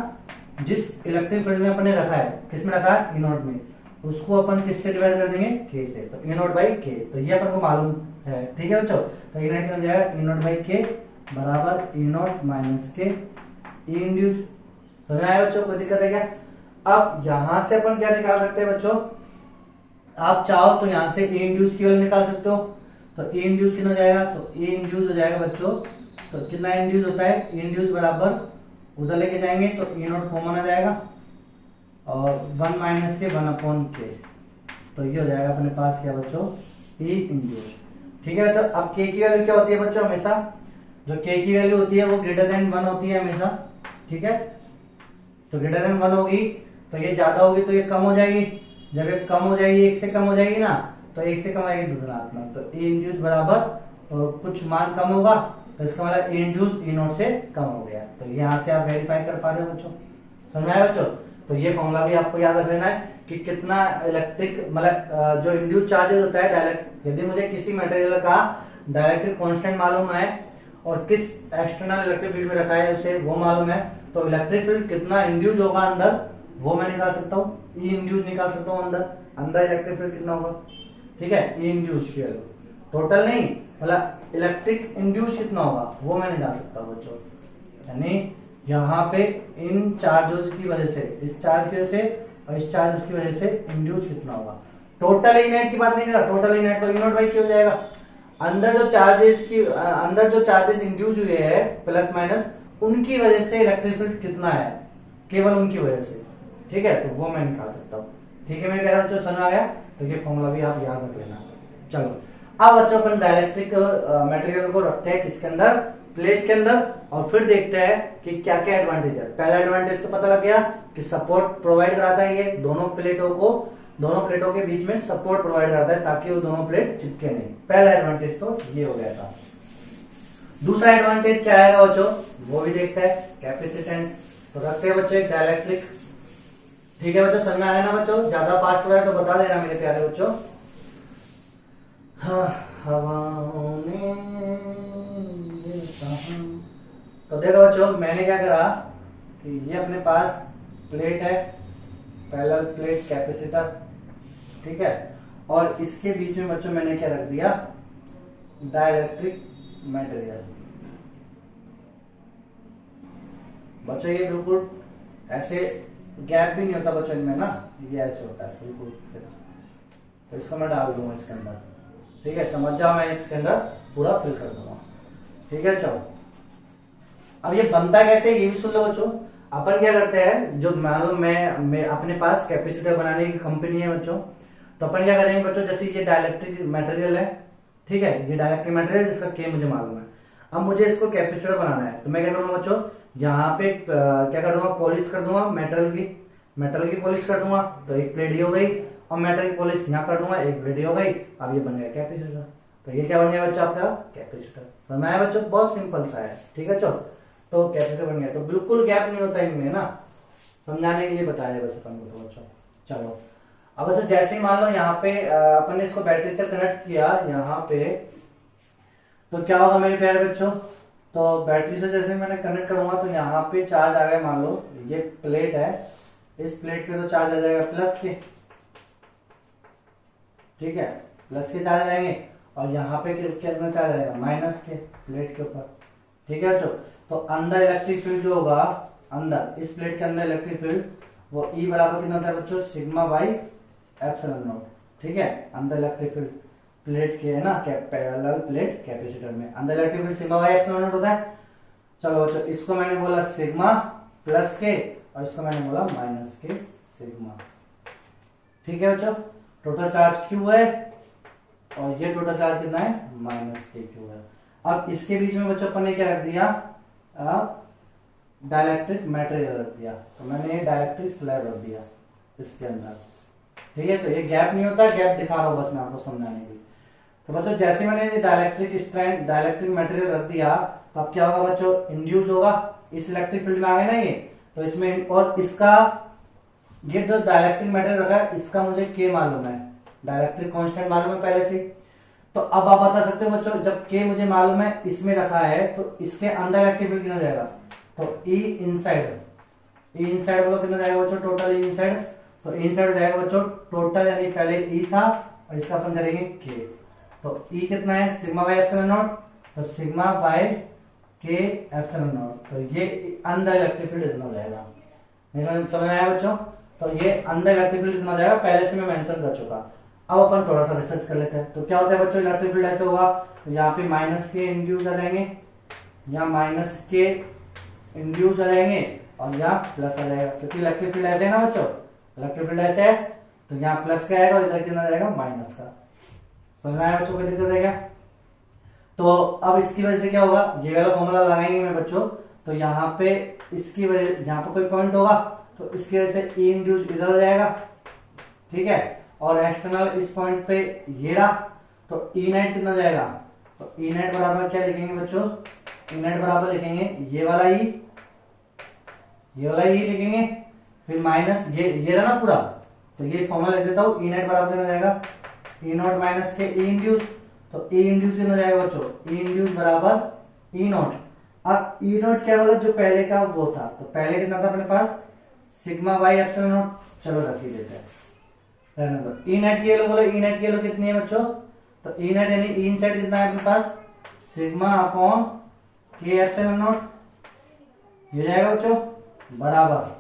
जिस इलेक्ट्रिक फील्ड में अपने रखा है, किस में रखा है, ई नोट में, उसको अपन किससे डिवाइड कर देंगे, के से, तो ई नोट बाई के, तो ये अपन को मालूम है, ठीक है बच्चों। तो ई नेट कितना जाएगा, ई नोट बाई के बराबर ई नोट माइनस के ई इंड्यूस। समझ में आया बच्चों, कोई दिक्कत है क्या? अब यहां से अपन क्या निकाल सकते हैं बच्चों, आप चाहो तो यहां से ई इंड्यूस की वैल्यू निकाल सकते हो, तो ई इंड्यूस कितना हो जाएगा, तो ई इंड्यूस हो जाएगा बच्चों, तो कितना इंड्यूस होता है, ई इंड्यूस बराबर उधर लेके जाएंगे तो ई नोट कॉमन आ जाएगा और 1 माइनस के 1 अपॉन के, तो ये हो जाएगा अपने पास क्या बच्चों, ई इंड्यूस, ठीक है बच्चों। अब के की वैल्यू क्या होती है बच्चों, हमेशा जो के की वैल्यू होती है वो ग्रेटर देन 1 होती है हमेशा, ठीक है। तो ग्रेटर देन 1 होगी तो ये ज्यादा होगी तो ये कम हो जाएगी, जब ये कम हो जाएगी, 1 से कम हो जाएगी ना, तो 1 से कम आएगी तो धनात्मक, तो ई इंड्यूस बराबर कुछ मान कम होगा तो इसका मतलब ई इंड्यूस ई नॉट से कम हो गया। तो यहाँ से आप वेरीफाई कर पा रहे हो बच्चों, समझ में आया बच्चों। तो ये फॉर्मूला भी आपको याद रख लेना है कि कितना इलेक्ट्रिक मतलब जो इंड्यूस चार्जेस होता है डायरेक्ट, यदि मुझे किसी मटेरियल का डायरेक्ट्रिक कांस्टेंट मालूम है और किस एक्सटर्नल इलेक्ट्रिक फील्ड में रखा है उसे वो मालूम है, तो इलेक्ट्रिक फील्ड कितना इंड्यूस होगा अंदर वो मैं निकाल सकता हूँ, ई इंड्यूस निकाल सकता हूँ अंदर इलेक्ट्रिक फील्ड कितना होगा, ठीक है, ई इंड्यूस की वैल्यू, टोटल नहीं मतलब इलेक्ट्रिक इंड्यूस कितना होगा वो मैं निकाल सकता हूँ बच्चों। यानी यहाँ पे इन चार्जेस की वजह से, इस चार्ज की वजह से और इस चार्ज की वजह से इंड्यूस कितना होगा। टोटल ई नेट की बात नहीं कर रहा, टोटल ई नेट तो ई नॉट बाई क्यू हो जाएगा। अंदर जो चार्जेस इंड्यूस हुए हैं प्लस माइनस, उनकी वजह से इलेक्ट्रिक फील्ड कितना है, केवल उनकी वजह से, ठीक है, तो वो मैं निकाल सकता हूँ। ठीक है, मैं कह रहा हूँ समझ आ गया, तो ये फॉर्मूला भी आप याद रख लेना। चलो अब बच्चों अपन डाइलेक्ट्रिक मटेरियल को रखते हैं किसके अंदर, प्लेट के अंदर, और फिर देखते हैं कि क्या क्या एडवांटेज है। पहला एडवांटेज तो पता लग गया कि सपोर्ट प्रोवाइड कराता है, ये दोनों प्लेटों के बीच में सपोर्ट प्रोवाइड कराता है ताकि वो दोनों प्लेट चिपके नहीं। पहला एडवांटेज तो ये हो गया था। दूसरा एडवांटेज क्या आएगा बच्चों वो भी देखते हैं, कैपेसिटेंस। तो रखते हैं बच्चों एक डाइलेक्ट्रिक, ठीक है बच्चों, समझ में आया ना बच्चों, ज्यादा फास्ट हो रहा है तो बता देना मेरे प्यारे बच्चों। हवाओं ने तो देखो बच्चों मैंने क्या करा कि ये अपने पास प्लेट है, पैरेलल प्लेट कैपेसिटर, ठीक है, और इसके बीच में बच्चों मैंने क्या रख दिया, डाइलेक्ट्रिक मटेरियल। बच्चों ये बिल्कुल ऐसे गैप भी नहीं होता बच्चों इनमें ना, ये ऐसे होता है बिल्कुल। तो इसको मैं डाल दूंगा इसके अंदर, ठीक है, समझ जाओ, मैं इसके अंदर पूरा फिल कर दूंगा, ठीक है। चलो अब ये बनता कैसे ये भी सुन लो बच्चों। अपन क्या करते हैं, जो मान लो मैं अपने पास कैपेसिटर बनाने की कंपनी है बच्चों, तो अपन क्या करेंगे बच्चों, जैसे ये डाइलेक्ट्रिक मटेरियल है, ठीक है, ये डाइलेक्ट्रिक मटेरियल जिसका के मुझे मालूम है। अब मुझे इसको कैपेसिटर बनाना है तो मैं क्या करूंगा बच्चों, यहाँ पे क्या कर दूंगा, पॉलिश कर दूंगा मेटल की पॉलिश कर दूंगा, तो एक प्लेट ये हो गई, और मेटल की पॉलिश यहाँ कर दूंगा, एक प्लेट ये हो गई। अब ये बन गया कैपेसिटर। तो ये क्या बन गया बच्चों आपका कैपेसिटर। समझ में आया बच्चों, बहुत सिंपल सा है, ठीक है। चलो तो कैपेसिटर बन गया, तो बिल्कुल गैप नहीं होता इनमें ना, समझाने के लिए बताया बस अपन को। तो बच्चों चलो अब बच्चों जैसे ही मान लो यहाँ पे अपन ने इसको बैटरी से कनेक्ट किया यहाँ पे, तो क्या होगा मेरे प्यारे बच्चों, तो बैटरी से जैसे मैंने कनेक्ट करूंगा तो यहाँ पे चार्ज आ गया, मान लो ये प्लेट है, इस प्लेट पे तो चार्ज आ जाएगा प्लस के, ठीक है, प्लस के चार्ज आ जाएंगे, और यहाँ पे कितना चार्ज आएगा माइनस के प्लेट के ऊपर, ठीक है बच्चों। तो अंदर इलेक्ट्रिक फील्ड जो होगा, अंदर इस प्लेट के अंदर इलेक्ट्रिक फील्ड वो ई बराबर कितना होता है बच्चों, सिग्मा बाई एप्सिलॉन नॉट, ठीक है। अंदर इलेक्ट्रिक फील्ड प्लेट के है ना, पैरेलल प्लेट कैपेसिटर में अंदर electric field sigma by epsilon not होता है। चलो बच्चों इसको मैंने बोला सिग्मा प्लस के, और इसको मैंने बोला माइनस के सिग्मा, ठीक है बच्चों। टोटल चार्ज क्यू है और ये टोटल चार्ज कितना है माइनस के क्यू है। अब इसके बीच में बच्चों अपन ने क्या रख दिया, डाइलेक्ट्रिक मटेरियल रख दिया, तो मैंने ये डाइलेक्ट्रिक स्लैब रख दिया इसके अंदर, ठीक है। तो ये गैप नहीं होता, गैप दिखा रहा हूं बस मैं आपको समझाने के लिए। तो बच्चों जैसे मैंने ये डाइलेक्ट्रिक मटेरियल रख दिया, तो अब क्या होगा बच्चों, इंड्यूस होगा, इस इलेक्ट्रिक फील्ड में आ गए ना ये, तो इसमें, और इसका ये जो डाइलेक्ट्रिक मटेरियल रखा है इसका मुझे के मालूम है, डाइलेक्ट्रिक कांस्टेंट मालूम है पहले से। तो अब आप बता सकते हो बच्चों, जब के मुझे मालूम है इसमें रखा है, तो इसके अंदर इलेक्ट्रिक फील्ड कितना जाएगा, तो ई इनसाइड मतलब कितना जाएगा बच्चों, टोटल ई इनसाइड। तो इनसाइड जाएगा बच्चों टोटल, यानी पहले ई था और इसका अपन करेंगे के, तो ई कितना है सिग्मा बाई एप्सिलॉन नॉट, तो सिग्मा बाई के एप्सिलॉन नॉट, तो ये अंदर इलेक्ट्रिक फील्ड इतना हो जाएगा। समझ में आया बच्चों, तो ये अंदर इलेक्ट्रिक फील्ड कितना हो जाएगा पहले से मैं मेंशन कर चुका। अब अपन थोड़ा सा रिसर्च कर लेते हैं। तो क्या होता है बच्चों, इलेक्ट्रिक फील्ड ऐसे होगा, तो यहाँ पे माइनस के इंड्यूस आ जाएंगे, यहाँ माइनस के इंड्यूस आ जाएंगे, और यहाँ प्लस आ जाएगा, क्योंकि इलेक्ट्रिक फील्ड ऐसे है ना बच्चों, इलेक्ट्रिक फील्ड ऐसे है, तो यहाँ प्लस का आएगा और इधर कितना जाएगा माइनस का। समझ में आया बच्चों, को दिक्कत है क्या। तो अब इसकी वजह से क्या होगा, ये वाला फॉर्मूला लगाएंगे मैं बच्चों, तो यहाँ पे इसकी वजह, यहाँ पे कोई पॉइंट होगा तो इसकी वजह से ई इंड्यूस इधर हो जाएगा, ठीक है, और एक्सटर्नल इस पॉइंट पे ये रहा, तो ई नेट कितना जाएगा तो ई नेट बराबर क्या लिखेंगे बच्चों, ई नेट बराबर लिखेंगे ये वाला ई, ये वाला ई लिखेंगे, फिर माइनस ये रहा ना पूरा, तो ये फॉर्मूला लिख देता हूं, ई नेट बराबर कितना हो जाएगा, ई नॉट माइनस के ई इंड्यूस, तो ई इंड्यूस कितना हो जाएगा बच्चों, ई इंड्यूस बराबर ई नॉट। अब ई नॉट क्या वाला जो पहले का वो था, तो पहले कितना था अपने पास सिग्मा बाई एप्सिलॉन नॉट, चलो रख ही देते हैं रहने दो। ई नेट की वैल्यू बोलो, ई नेट की वैल्यू कितनी है बच्चों, तो ई नेट यानी ई इनसाइड कितना है अपने पास सिग्मा अपॉन के एप्सिलॉन नॉट, ये जाएगा बच्चों बराबर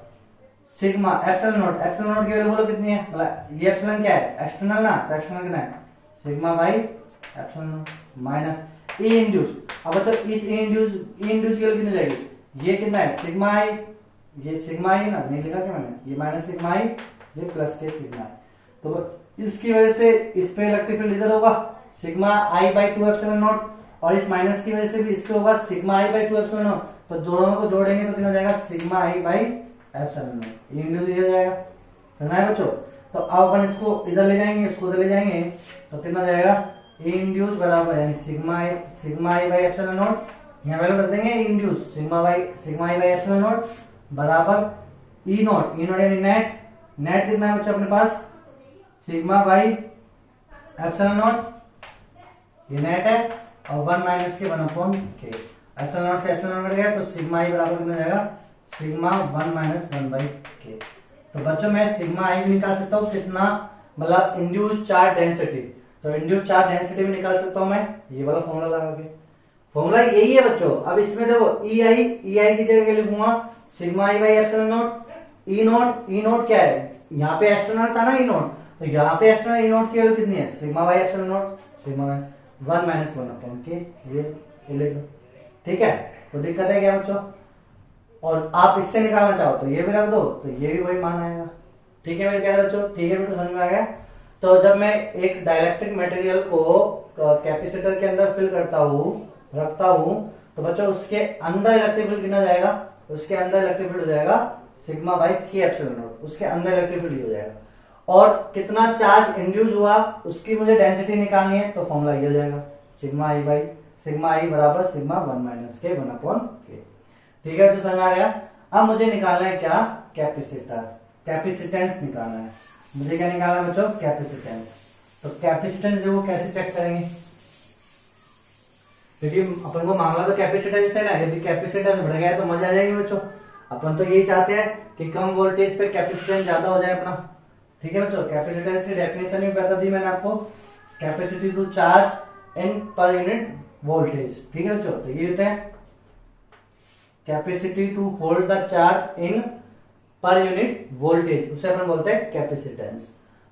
sigma epsilon not, epsilon not की वैल्यू बोलो कितनी है, मतलब ये एप्सिलॉन क्या है एक्सटर्नल ना, तो एक्सटर्नल कितना है sigma by epsilon not minus E induce. अब बच्चों इस ई इंड्यूस की वैल्यू कितनी जाएगी, ये कितना है सिग्मा आई, ये सिग्मा आई ना, नहीं लिखा क्या मैंने, ये माइनस सिग्मा आई, ये प्लस के सिग्मा आई, तो इसकी वजह से इस पे इलेक्ट्रिक फील्ड इधर होगा sigma I by 2 epsilon not, और इस माइनस की वजह से भी इस पे होगा sigma I by 2 epsilon not, तो दोनों को जोड़ेंगे तो कितना हो जाएगा sigma I by epsilon not, ये इंड्यूस हो जाएगा। समझा है बच्चों, तो अब अपन इसको इधर ले जाएंगे, इसको इधर ले जाएंगे, तो कितना हो जाएगा ए इंड्यूस बराबर यानी sigma I by epsilon not, यहाँ वैल्यू रख देंगे induce sigma I by epsilon not बराबर ई नॉट यानी नेट, नेट कितना है बच्चा अपने पास सिग्मा बाई एप्सिलॉन नॉट, ये नेट है, और 1 माइनस के 1 अपॉन के, एप्सिलॉन नॉट से एप्सिलॉन नॉट गया, तो सिग्मा आई बराबर कितना जाएगा सिग्मा 1 माइनस 1 बाई के। तो बच्चों मैं सिग्मा आई भी निकाल सकता हूँ कितना, मतलब इंड्यूस चार्ज डेंसिटी, तो इंड्यूस चार्ज डेंसिटी भी निकाल सकता हूँ मैं ये वाला फॉर्मूला लगा के, फॉर्मूला यही है बच्चों। अब इसमें देखो ई आई की जगह लिखूंगा sigma I by epsilon not, E not क्या है, यहाँ पे एक्सटर्नल था ना ई नॉट, तो यहाँ पे एक्सटर्नल ई नॉट की वैल्यू कितनी है sigma by epsilon not, sigma by 1 minus 1 upon के, ये लिख दो, ठीक है। तो दिक्कत है क्या बच्चों, और आप इससे निकालना चाहो तो ये भी रख दो, तो ये भी वही मान आएगा, ठीक है मेरे प्यारे बच्चों, ठीक है बेटा समझ में आ गया। तो जब मैं एक डाइलेक्ट्रिक मटेरियल को कैपेसिटर के अंदर फिल करता हूँ रखता हूँ, तो बच्चों उसके अंदर इलेक्ट्रिक फील्ड कितना जाएगा, उसके अंदर इलेक्ट्रिक फील्ड हो जाएगा सिग्मा बाई के एप्सिलॉन नॉट, उसके अंदर इलेक्ट्रिक फील्ड हो जाएगा, और कितना चार्ज इंड्यूस हुआ उसकी मुझे डेंसिटी निकालनी है, तो फॉर्मूला ये हो जाएगा सिग्मा आई बराबर सिग्मा 1 माइनस के 1 अपॉन के, ठीक है। तो समझ आ गया। अब मुझे निकालना है क्या कैपेसिटेंस निकालना है, मुझे क्या निकालना है बच्चों कैपेसिटेंस। तो कैपेसिटेंस देखो कैसे चेक करेंगे, क्योंकि अपन को मामला तो कैपेसिटेंस है ना, यदि कैपेसिटेंस बढ़ गया तो मजा आ जाएगी बच्चों, अपन तो यही चाहते हैं कि कम वोल्टेज पे कैपेसिटेंस ज्यादा हो जाए अपना, ठीक है बच्चों। कैपेसिटेंस की डेफिनेशन भी बता दी मैंने आपको, capacity to charge in per unit voltage, ठीक है बच्चों। तो ये होता है capacity to hold the charge in per unit voltage, उसे अपन बोलते हैं कैपेसिटेंस।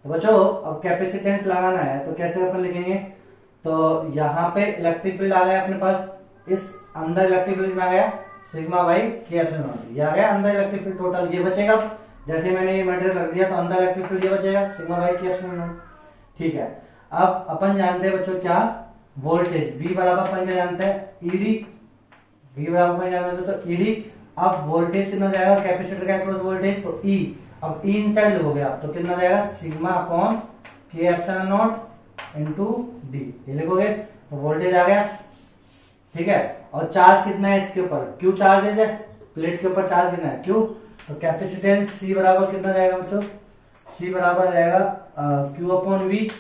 तो बच्चों अब कैपेसिटेंस लगाना है तो कैसे अपन लिखेंगे, तो यहाँ पे इलेक्ट्रिक फील्ड आ गया अपने पास, इस अंदर इलेक्ट्रिक फील्ड आ गया सिग्मा बाई के एप्सिलॉन नॉट, ये आ गया अंदर इलेक्ट्रिक फील्ड टोटल, ये बचेगा जैसे मैंने ये मटेरियल रख दिया तो अंदर इलेक्ट्रिक फील्ड ये बचेगा सिग्मा बाई के एप्सिलॉन नॉट, ठीक है। अब अपन जानते हैं बच्चों क्या वोल्टेज V बराबर अपन क्या जानते हैं ईडी, V बराबर अपन जानते हैं तो ईडी। अब वोल्टेज कितना जाएगा कैपेसिटर का अक्रॉस वोल्टेज, तो E, अब E इनसाइड लोगे आप तो कितना जाएगा सिग्मा अपॉन के एप्सिलॉन नॉट इनटू डी, ये लिखोगे तो वोल्टेज आ गया, ठीक है। और चार्ज कितना है इसके ऊपर, Q चार्ज है, प्लेट के ऊपर चार्ज कितना है Q, तो कैपेसिटेंस C बराबर कितना जाएगा बच्चों, C बराबर जाएगा Q अपॉन V,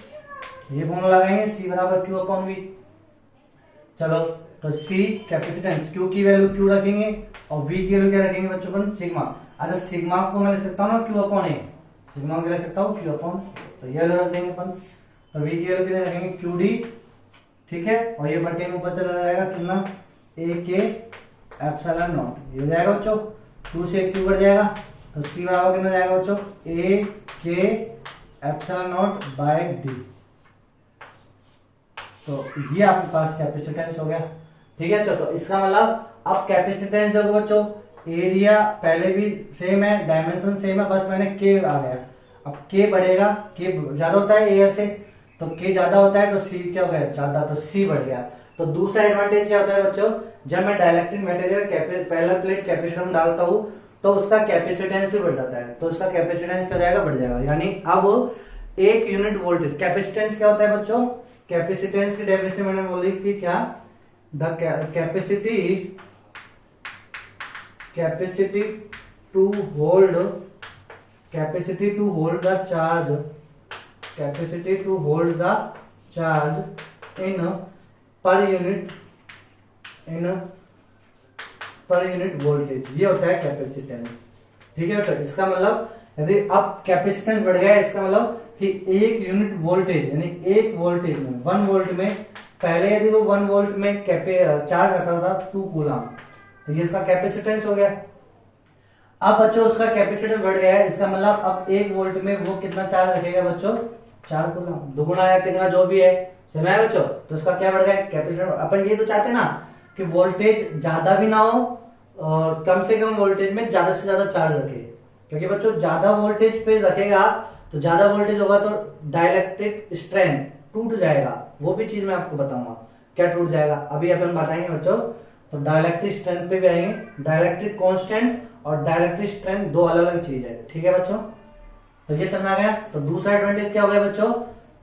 ये फॉर्मूला लगाएंगे C बराबर Q अपॉन V। चलो तो C कैपेसिटेंस Q की वैल्यू Q रखेंगे और V की वैल्यू क्या रखेंगे बच्चों अपन सिग्मा। अच्छा सिग्मा को मैं लिख सकता हूँ ना Q अपॉन A, सिग्मा को लिख सकता हूँ Q अपॉन, तो ये वैल्यू रख देंगे अपन, तो V की वैल्यू कितने रखेंगे QD, ठीक है। और ये बटे में ऊपर चला जाएगा कितना A के एप्सिलॉन नॉट, ये हो जाएगा बच्चों 2 से Q बढ़ जाएगा, तो C बराबर कितना जाएगा बच्चों A के एप्सिलॉन नॉट बाय D। तो ये आपके पास कैपेसिटेंस हो गया, ठीक है। चलो तो इसका मतलब अब कैपेसिटेंस देखो बच्चों, एरिया पहले भी सेम है, डायमेंशन सेम है, बस मैंने के आ गया। अब के बढ़ेगा, के ज्यादा होता है एयर से, तो के ज्यादा होता है तो सी क्या हो गया ज्यादा, तो सी बढ़ गया। तो दूसरा एडवांटेज क्या होता है बच्चों, जब मैं डाइलेक्ट्रिक मटेरियल पहला प्लेट कैपेसिटर में डालता हूँ तो उसका कैपेसिटेंस भी बढ़ जाता है, तो उसका कैपेसिटेंस क्या जाएगा बढ़ जाएगा। यानी अब एक यूनिट वोल्टेज। कैपेसिटेंस क्या होता है बच्चों? कैपेसिटेंस की डेफिनेशन मैंने बोली कि क्या, the capacity to hold the charge, capacity to hold the charge in per unit voltage, ये होता है कैपेसिटेंस। ठीक है, तो इसका मतलब यदि अब कैपेसिटेंस बढ़ गया, इसका मतलब कि एक यूनिट वोल्टेज यानी एक वोल्टेज में 1 वोल्ट में, पहले यदि वो 1 वोल्ट में चार्ज रखा था 2 कूलम, तो ये इसका कैपेसिटेंस हो गया। अब बच्चों उसका कैपेसिटेंस बढ़ गया है, इसका मतलब अब 1 वोल्ट में वो कितना चार्ज रखेगा बच्चों? 4 कूलम। दुगुना या तिगुना जो भी है, समझ आया बच्चों? तो उसका क्या बढ़ गया? कैपेसिटेंस। अपन ये तो चाहते ना कि वोल्टेज ज्यादा भी ना हो और कम से कम वोल्टेज में ज्यादा से ज्यादा चार्ज रखे, क्योंकि बच्चों ज्यादा वोल्टेज पे रखेगा तो ज्यादा वोल्टेज होगा तो डाइलेक्ट्रिक स्ट्रेंथ टूट जाएगा। वो भी चीज मैं आपको बताऊंगा क्या टूट जाएगा, अभी अपन बताएंगे बच्चों। तो डाइलेक्ट्रिक स्ट्रेंथ पे भी आएंगे। डाइलेक्ट्रिक कांस्टेंट और डाइलेक्ट्रिक स्ट्रेंथ दो अलग अलग चीज है। ठीक है बच्चों, तो ये समझ आ गया। तो दूसरा एडवांटेज क्या हो गया बच्चों?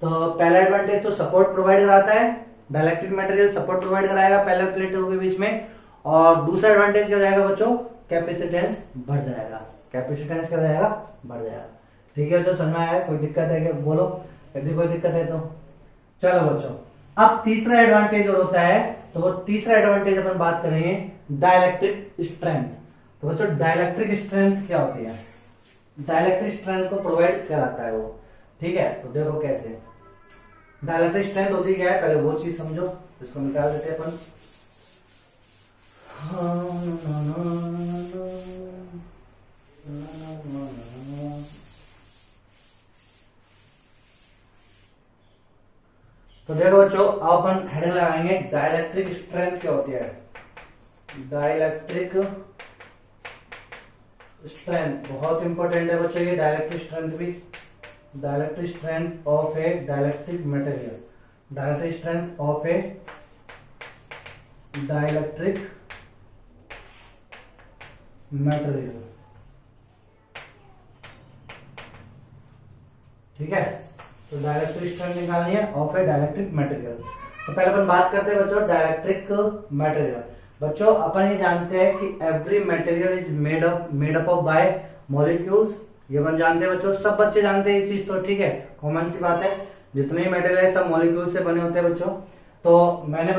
तो पहला एडवांटेज तो सपोर्ट प्रोवाइड कराता है, डाइलेक्ट्रिक मटेरियल सपोर्ट प्रोवाइड कराएगा पहले प्लेटों के बीच में। और दूसरा एडवांटेज क्या हो जाएगा बच्चों? कैपेसिटेंस बढ़ जाएगा, कैपेसिटेंस क्या हो जाएगा? बढ़ जाएगा। ठीक है बच्चों, समझ में आया? कोई दिक्कत है क्या? बोलो यदि कोई दिक्कत है तो। चलो बच्चों, अब तीसरा एडवांटेज और होता है, तो वो तीसरा एडवांटेज अपन बात करेंगे डाइलेक्ट्रिक स्ट्रेंथ। तो बच्चों डाइलेक्ट्रिक स्ट्रेंथ क्या होती है? डाइलेक्ट्रिक स्ट्रेंथ को प्रोवाइड कराता है वो। ठीक है, तो देखो कैसे डाइलेक्ट्रिक स्ट्रेंथ होती क्या है, पहले वो चीज समझो, इसको निकाल देते हैं अपन। तो देखो बच्चों, अब अपन हेडिंग लगाएंगे डाइलेक्ट्रिक स्ट्रेंथ क्या होती है। डाइलेक्ट्रिक स्ट्रेंथ बहुत इंपॉर्टेंट है बच्चों ये डाइलेक्ट्रिक स्ट्रेंथ भी। Dielectric strength of A dielectric material, dielectric strength of A dielectric material. ठीक है, तो डाइलेक्ट्रिक स्ट्रेंथ निकालनी है ऑफ ए डाइलेक्ट्रिक मटेरियल। तो पहले अपन बात करते हैं बच्चों डाइलेक्ट्रिक मटेरियल। बच्चों अपन ये जानते हैं कि every material is made up of by molecules, ये अपन जानते हैं बच्चों, सब बच्चे जानते हैं ये चीज। तो ठीक है, कॉमन सी बात है, जितने भी मटेरियल है सब मॉलिक्यूल से बने होते हैं बच्चों। तो मैंने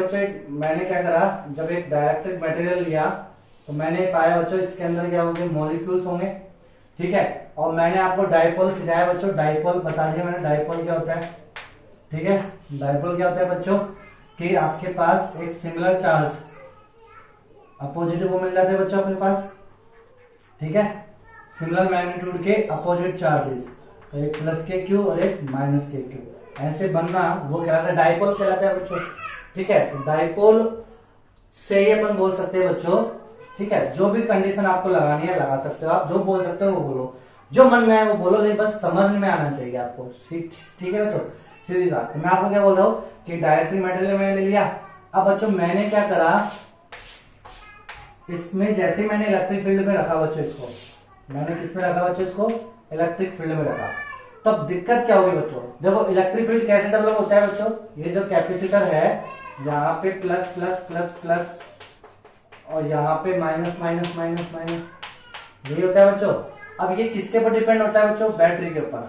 क्या करा, जब एक डाइलेक्ट्रिक मटेरियल लिया तो मैंने पाया बच्चों इसके अंदर क्या होंगे? मॉलिक्यूल्स होंगे। ठीक है, और मैंने आपको डाइपोल सिखाया बच्चों, डाइपोल बता दिया मैंने, डाइपोल क्या होता है। ठीक है, डाइपोल क्या होता है बच्चों कि आपके पास एक सिमिलर चार्ज अपोजिट वो मिल जाते हैं बच्चों अपने पास। ठीक है, सिमिलर मैग्नीट्यूड के अपोजिट चार्जेस, तो एक प्लस के क्यू और एक माइनस के क्यू, ऐसे बनना वो कहलाता है डाइपोल कहलाता है बच्चों। ठीक है, तो डाइपोल से ही अपन बोल सकते हैं बच्चों। ठीक है, जो भी कंडीशन आपको लगानी है लगा सकते हो आप, जो बोल सकते हो वो बोलो, जो मन में आए वो बोलो, लेकिन बस समझ में आना चाहिए आपको। ठीक है बच्चों, सीधी बात। मैं आपको क्या बोल रहा हूँ कि डाइलेक्ट्रिक मटेरियल मैंने ले लिया। अब बच्चों मैंने क्या करा, इसमें जैसे मैंने इलेक्ट्रिक फील्ड में रखा बच्चों इसको, मैंने किस में रखा बच्चों इसको? इलेक्ट्रिक फील्ड में रखा। तब दिक्कत क्या होगी बच्चों? देखो इलेक्ट्रिक फील्ड कैसे डेवलप होता है बच्चों? ये जो कैपेसिटर है यहाँ पे प्लस प्लस प्लस प्लस और यहाँ पे माइनस माइनस माइनस माइनस, यही होता है बच्चों। अब ये किसके ऊपर डिपेंड होता है बच्चों? बैटरी के ऊपर।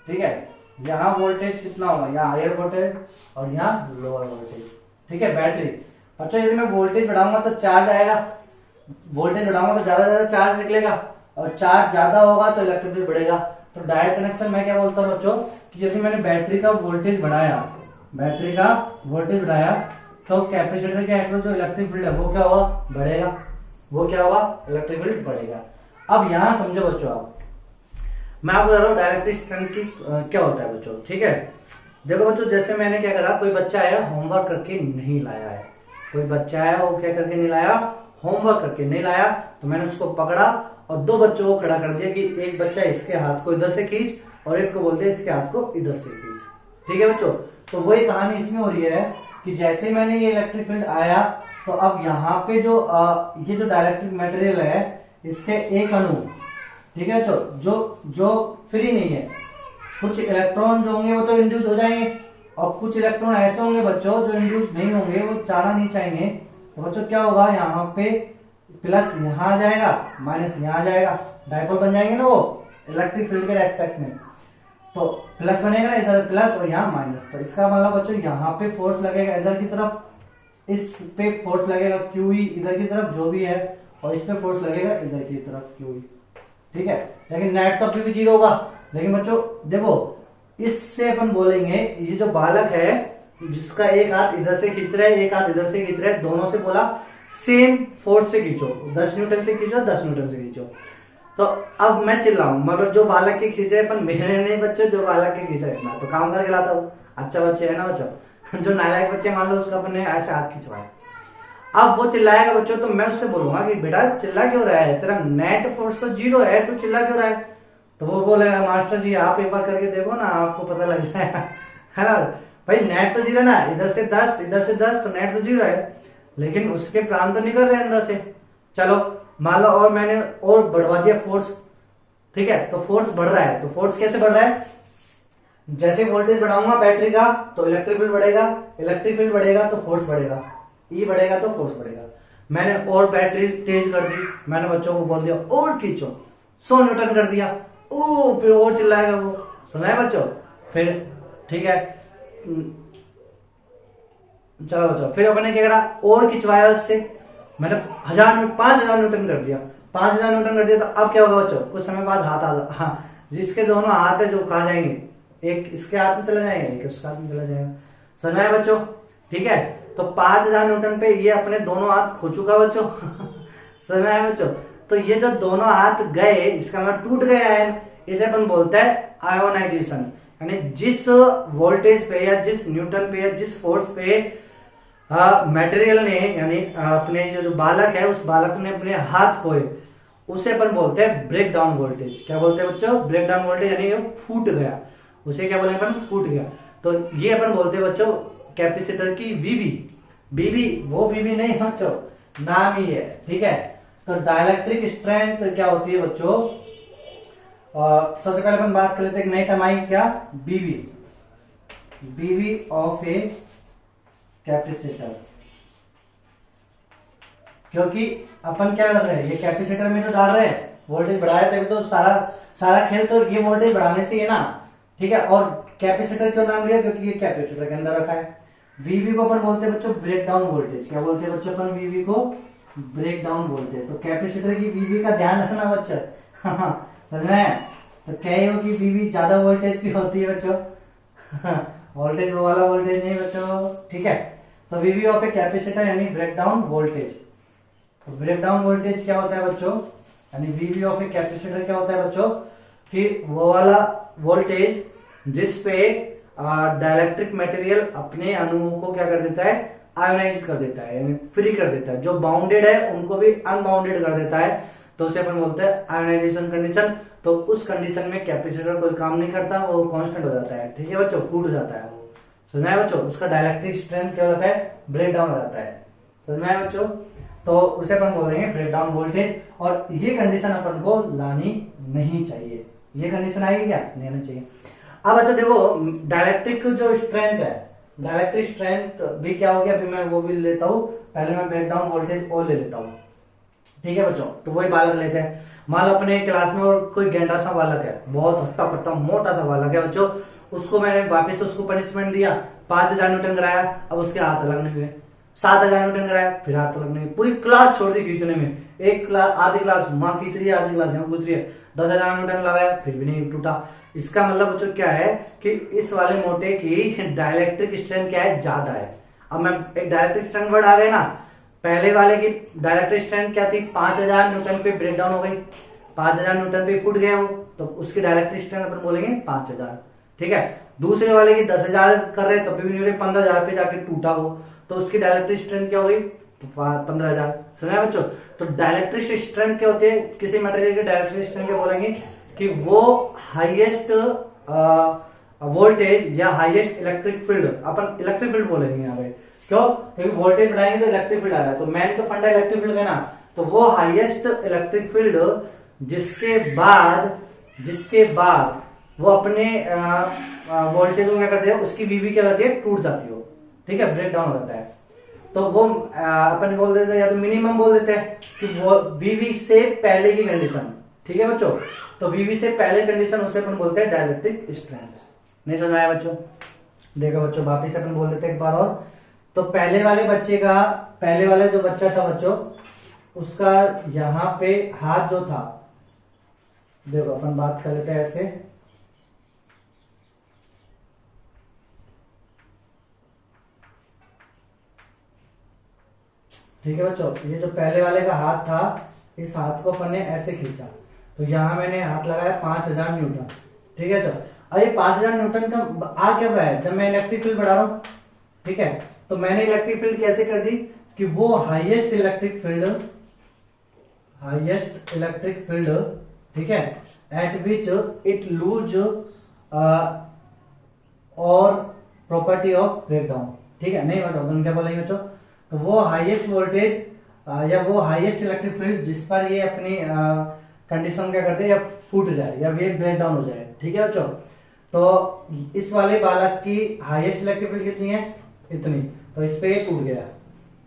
ठीक है, यहाँ वोल्टेज कितना होगा? यहाँ हायर वोल्टेज और यहाँ लोअर वोल्टेज। ठीक है, बैटरी। बच्चों यदि मैं वोल्टेज बढ़ाऊंगा तो चार्ज आएगा, वोल्टेज बढ़ाऊंगा तो ज्यादा ज्यादा चार्ज निकलेगा, और चार्ज ज्यादा होगा तो इलेक्ट्रिक फील्ड बढ़ेगा। तो डायरेक्ट कनेक्शन मैं क्या बोलता हूँ बच्चों कि यदि मैंने बैटरी का वोल्टेज बढ़ाया, तो कैपेसिटर के अक्रॉस जो इलेक्ट्रिक फील्ड है वो क्या होगा? बढ़ेगा। वो क्या होगा? इलेक्ट्रिक फील्ड बढ़ेगा। अब यहां समझो बच्चों, आप मैं आपको बता रहा हूँ डाइलेक्ट्रिक स्ट्रेंथ की क्या होता है बच्चों। ठीक है, देखो बच्चों, जैसे मैंने क्या करा, कोई बच्चा आया होमवर्क करके नहीं लाया है, कोई बच्चा आया वो क्या करके नहीं लाया? होमवर्क करके नहीं लाया। तो मैंने उसको पकड़ा और दो बच्चों को खड़ा कर दिया कि एक बच्चा इसके हाथ को इधर से खींच और एक को बोल दिया इसके हाथ को इधर से खींच। ठीक है बच्चों, तो वही कहानी इसमें हो रही है कि जैसे मैंने ये इलेक्ट्रिक फील्ड आया तो अब यहाँ पे जो ये जो डाइलेक्ट्रिक मटेरियल है इसके एक अणु, ठीक है बच्चों, जो फ्री नहीं है, कुछ इलेक्ट्रॉन जो होंगे वो तो इंड्यूस हो जाएंगे, और कुछ इलेक्ट्रॉन ऐसे होंगे बच्चों जो इंड्यूस नहीं होंगे, वो जाना नहीं चाहेंगे। तो बच्चों क्या होगा, यहाँ पे प्लस यहाँ आ जाएगा, माइनस यहाँ आ जाएगा, डायपोल बन जाएंगे ना वो इलेक्ट्रिक फील्ड के रेस्पेक्ट में। तो प्लस बनेगा ना, इधर प्लस और यहाँ माइनस। तो इसका मतलब बच्चों यहाँ पे फोर्स लगेगा इधर की तरफ, इस पे फोर्स लगेगा QE इधर की तरफ जो भी है, और इस पे फोर्स लगेगा इधर की तरफ QE, ठीक है। लेकिन नेट तो अभी भी 0 होगा। लेकिन बच्चों देखो, इससे अपन बोलेंगे ये जो बालक है जिसका एक हाथ इधर से खींच रहा है, एक हाथ इधर से खींच रहा है, दोनों से बोला सेम फोर्स से खींचो, 10 न्यूटन से खींचो, 10 न्यूटन से खींचो। तो अब मैं चिल्लाऊं, मतलब जो बालक के खींच रहे अपन मेरे नहीं बच्चों, जो बालक के खींच रहे इतना तो काम करके लाता हूँ। अच्छा बच्चे है ना बच्चों, जो नालायक बच्चे मान लो उसका अपन ने ऐसे हाथ खिंचवाया, अब वो चिल्लाएगा बच्चों, तो मैं उससे बोलूंगा कि बेटा चिल्ला क्यों रहा है, तेरा नेट फोर्स तो 0 है, तू चिल्ला क्यों रहा है। तो वो बोलेगा मास्टर जी आप एक बार करके देखो ना, आपको पता लग जाएगा, है ना भाई। नेट तो 0 ना, इधर से 10 इधर से 10, तो नेट तो 0 है, लेकिन उसके प्राण तो निकल रहे हैं अंदर से। चलो मान लो और मैंने और बढ़वा दिया फोर्स, ठीक है, तो फोर्स बढ़ रहा है। तो फोर्स कैसे बढ़ रहा है, जैसे वोल्टेज बढ़ाऊंगा बैटरी का तो इलेक्ट्रिक फील्ड बढ़ेगा, इलेक्ट्रिक फील्ड बढ़ेगा तो फोर्स बढ़ेगा, ई बढ़ेगा तो फोर्स बढ़ेगा। मैंने और बैटरी तेज कर दी, मैंने बच्चों को बोल दिया और खींचो, 100 न्यूटन कर दिया, ओ फिर और चिल्लाएगा वो, सुना है बच्चों। फिर ठीक है, चलो बच्चों, फिर अपने क्या करा, और खिंचवाया उससे, मैंने 5000 न्यूटन कर दिया, 5000 न्यूटन कर दिया। तो अब क्या होगा बच्चों, कुछ समय बाद हाथ आ, हाँ जिसके दोनों हाथ है जो कहा जाएंगे, एक इसके हाथ में चला जाएगा, एक उसके हाथ में चला जाएगा, समझ आया बच्चों, ठीक है। तो 5000 न्यूटन पे ये अपने दोनों हाथ खो चुका बच्चों, समझ आया बच्चों। तो ये जो दोनों हाथ गए, इसका मतलब टूट गए आयन, इसे अपन बोलते हैं आयोनाइजेशन। यानी जिस वोल्टेज पे या जिस न्यूटन पे या जिस फोर्स पे मटेरियल ने, यानी अपने जो बालक है उस बालक ने अपने हाथ खोए, उसे अपन बोलते हैं ब्रेक डाउन वोल्टेज। क्या बोलते हैं बच्चों, ब्रेक डाउन वोल्टेज, यानी ये फूट गया, उसे क्या बोलेंगे अपन, फूट गया। तो ये अपन बोलते हैं बच्चों कैपेसिटर की वीवी। बीवी वो बीवी नहीं बच्चों, नाम ही है, ठीक है। तो डाइलेक्ट्रिक स्ट्रेंथ क्या होती है बच्चों, सबसे पहले अपन बात कर लेते हैं नई टर्म आई क्या, बीवी, बीवी ऑफ ए कैपेसिटर। क्योंकि अपन क्या कर रहे हैं, ये कैपेसिटर में जो डाल रहे हैं वोल्टेज बढ़ाया, तभी तो सारा खेल तो ये वोल्टेज बढ़ाने से है ना, ठीक है। और कैपेसिटर क्यों नाम लिया, क्योंकि ये कैपेसिटर के अंदर रखा है। वीवी को अपन बोलते हैं बच्चों ब्रेक डाउन वोल्टेज। क्या बोलते हैं बच्चों अपन वीवी को, ब्रेक डाउन वोल्टेज। तो कैपेसिटर की वीवी का ध्यान रखना बच्चों, समझ में। तो क्या हो कि वीवी ज्यादा वोल्टेज की होती है बच्चों, वोल्टेज वो वाला वोल्टेज नहीं बच्चों, ठीक है। तो वीवी ऑफ ए कैपेसिटर यानी ब्रेक डाउन वोल्टेज। तो ब्रेक डाउन वोल्टेज क्या होता है बच्चों, यानी वीवी ऑफ ए कैपेसिटर क्या होता है बच्चों, कि वो वाला वोल्टेज जिसपे डाइलेक्ट्रिक मटेरियल अपने अणुओं को क्या कर देता है, आयोनाइज कर देता है, यानी फ्री कर देता है। जो बाउंडेड है उनको भी अनबाउंडेड कर देता है, तो उसे अपन बोलते हैं आयोनाइजेशन कंडीशन। तो उस कंडीशन में कैपेसिटर कोई काम नहीं करता, वो कांस्टेंट हो जाता है, ठीक है बच्चों, फूट हो जाता है वो, समझ में आया बच्चों। उसका डाइलेक्ट्रिक स्ट्रेंथ क्या होता है, ब्रेक डाउन हो जाता है, समझ में आया बच्चों। तो उसे अपन बोलेंगे ब्रेक डाउन वोल्टेज। और ये कंडीशन अपन को लानी नहीं चाहिए, ये कंडीशन आएगी क्या, नहीं आनी चाहिए। अब अच्छा देखो, डाइलेक्ट्रिक जो स्ट्रेंथ है, डाइलेक्ट्रिक स्ट्रेंथ भी क्या हो गया, अभी मैं वो भी लेता हूं, पहले मैं ब्रेक डाउन वोल्टेज और ले लेता हूं, ठीक है बच्चों। तो वही बालक लेते हैं, मान लो अपने क्लास में और कोई गेंडा सा बालक है, बहुत हट्टा कट्टा मोटा सा बालक है बच्चों, उसको मैंने वापस उसको पनिशमेंट दिया, 5000 न्यूटन कराया, अब उसके हाथ अलग नहीं हुए, 7000 न्यूटन कराया, फिर हाथ अलग नहीं, पूरी क्लास छोड़ दी खींचने में। एक क्लास, आधी क्लास माँ खींच रही है, आधी क्लास यहाँ खींच रही है, 10,000 न्यूटन लगाया फिर भी नहीं टूटा। इसका मतलब बच्चों क्या है कि इस वाले मोटे की डाइलेक्ट्रिक स्ट्रेंथ क्या है, ज्यादा है। अब मैं एक डाइलेक्ट्रिक स्ट्रेंथ वर्ड आ गए ना, पहले वाले की डाइलेक्ट्रिक स्ट्रेंथ क्या थी, 5000 न्यूटन पे ब्रेक डाउन हो गई, 5000 न्यूटन पे फूट गया वो, तो उसकी डाइलेक्ट्रिक स्ट्रेंथ अपन बोलेंगे 5000, ठीक है। दूसरे वाले की 10,000 कर रहे तब भी नहीं हो रहे, 15,000 पे जाके टूटा वो, तो उसकी डाइलेक्ट्रिक स्ट्रेंथ क्या हो गई, 15,000। सुना है बच्चों। तो डाइलेक्ट्रिक स्ट्रेंथ क्या होती है, किसी मटेरियल की डाइलेक्ट्रिक स्ट्रेंथ क्या बोलेंगे कि वो हाईएस्ट वोल्टेज या हाईएस्ट इलेक्ट्रिक फील्ड, अपन इलेक्ट्रिक फील्ड बोलेंगे यहाँ पे, क्यों, क्योंकि वोल्टेज बढ़ाएंगे तो इलेक्ट्रिक फील्ड आ रहा है, तो मैन तो फंडा इलेक्ट्रिक फील्ड का ना, तो वो हाईएस्ट इलेक्ट्रिक फील्ड जिसके बाद वो अपने वोल्टेज को क्या करते हैं, उसकी वीवी क्या होती है, टूट जाती हो, ठीक है, ब्रेक डाउन हो जाता है। तो वो अपन बोल देते हैं या तो मिनिमम बोल देते हैं कि वो वीवी से पहले की कंडीशन, ठीक है बच्चों। तो वीवी से पहले कंडीशन उसे अपन बोलते हैं डाइलेक्ट्रिक स्ट्रेंथ। नहीं समझ में आया बच्चों? देखो बच्चों वापिस अपन बोल देते हैं एक बार और। तो पहले वाले जो बच्चा था बच्चों, उसका यहाँ पे हाथ जो था, देखो अपन बात कर लेते हैं ऐसे, ठीक है बच्चों। ये जो पहले वाले का हाथ था, इस हाथ को अपन ने ऐसे खींचा, तो यहां मैंने हाथ लगाया 5000 न्यूटन, ठीक है। चलो अब ये 5000 न्यूटन का आ क्या रहा है, जब मैं इलेक्ट्रिक फील्ड बढ़ा रहा हूं, ठीक है। तो मैंने इलेक्ट्रिक फील्ड कैसे कर दी कि वो हाईएस्ट इलेक्ट्रिक फील्ड, ठीक है, एट विच इट लूज और प्रॉपर्टी ऑफ ब्रेकडाउन, ठीक है। नहीं बताओ तुम क्या बोलेंगे बच्चों? तो वो हाईएस्ट वोल्टेज या वो हाईएस्ट इलेक्ट्रिक फील्ड जिस पर ये अपनी कंडीशन क्या करते हैं, या फूट जाए या वेव ब्रेक डाउन हो जाए, ठीक है बच्चों। तो इस वाले बालक की हाईएस्ट इलेक्ट्रिक फील्ड कितनी है, इतनी, तो इस पे ये टूट गया,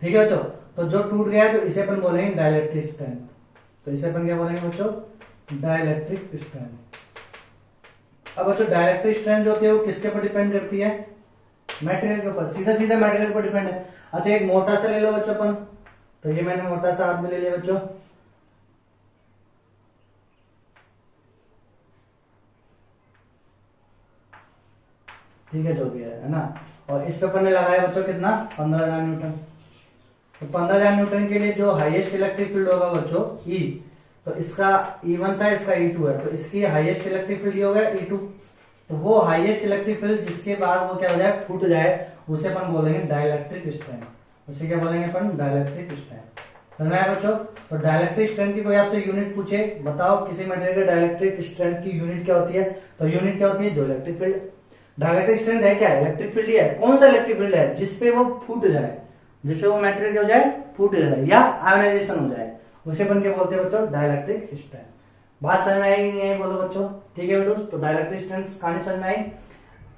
ठीक है बच्चों। तो जो टूट गया तो इसे अपन बोलेंगे डाइलेक्ट्रिक स्ट्रेंथ। तो इसे अपन क्या बोलेंगे बच्चों, डाइलेक्ट्रिक स्ट्रेंथ। अब बच्चों डाइलेक्ट्रिक स्ट्रेंथ जो होती है वो किसके ऊपर डिपेंड करती है, मटेरियल के ऊपर, सीधा सीधा मटेरियल पर डिपेंड है। अच्छा एक मोटा सा ले लो बच्चों अपन, तो ये मैंने मोटा सा हाथ में ले लिया बच्चों, ठीक है, जो भी है ना। और इस पे अपन ने लगाया बच्चों कितना, 15000 न्यूटन। तो 15000 न्यूटन के लिए जो हाईएस्ट इलेक्ट्रिक फील्ड होगा बच्चों E, तो इसका E1 था, इसका E2 है, तो इसकी हाईएस्ट इलेक्ट्रिक फील्ड हो गया E2। तो वो हाईएस्ट इलेक्ट्रिक फील्ड जिसके बाद वो क्या हो जाए, फूट जाए, उसे अपन बोलेंगे डाइलेक्ट्रिक स्ट्रेंथ। उसे क्या बोलेंगे अपन, डाइलेक्ट्रिक स्ट्रेंथ। समझ में आया बच्चों? तो डाइलेक्ट्रिक स्ट्रेंथ की कोई आपसे यूनिट पूछे, बताओ किसी मटेरियल के डाइलेक्ट्रिक स्ट्रेंथ की यूनिट क्या होती है, तो यूनिट क्या होती है, जो इलेक्ट्रिक फील्ड। डाइलेक्ट्रिक स्ट्रेंथ है क्या, इलेक्ट्रिक फील्ड ही है। कौन सा इलेक्ट्रिक फील्ड है, जिसपे वो फूट जाए, जिससे वो मटेरियल क्या हो जाए, फूट जाए या आयोनाइजेशन हो जाए, उसे अपन क्या बोलते हैं बच्चों, डाइलेक्ट्रिक स्ट्रेंथ। बात समझ में आई नहीं आई, बोलो बच्चों, ठीक है बेटो। तो डाइलेक्ट्रिक स्ट्रेंथ कहानी समझ में आई,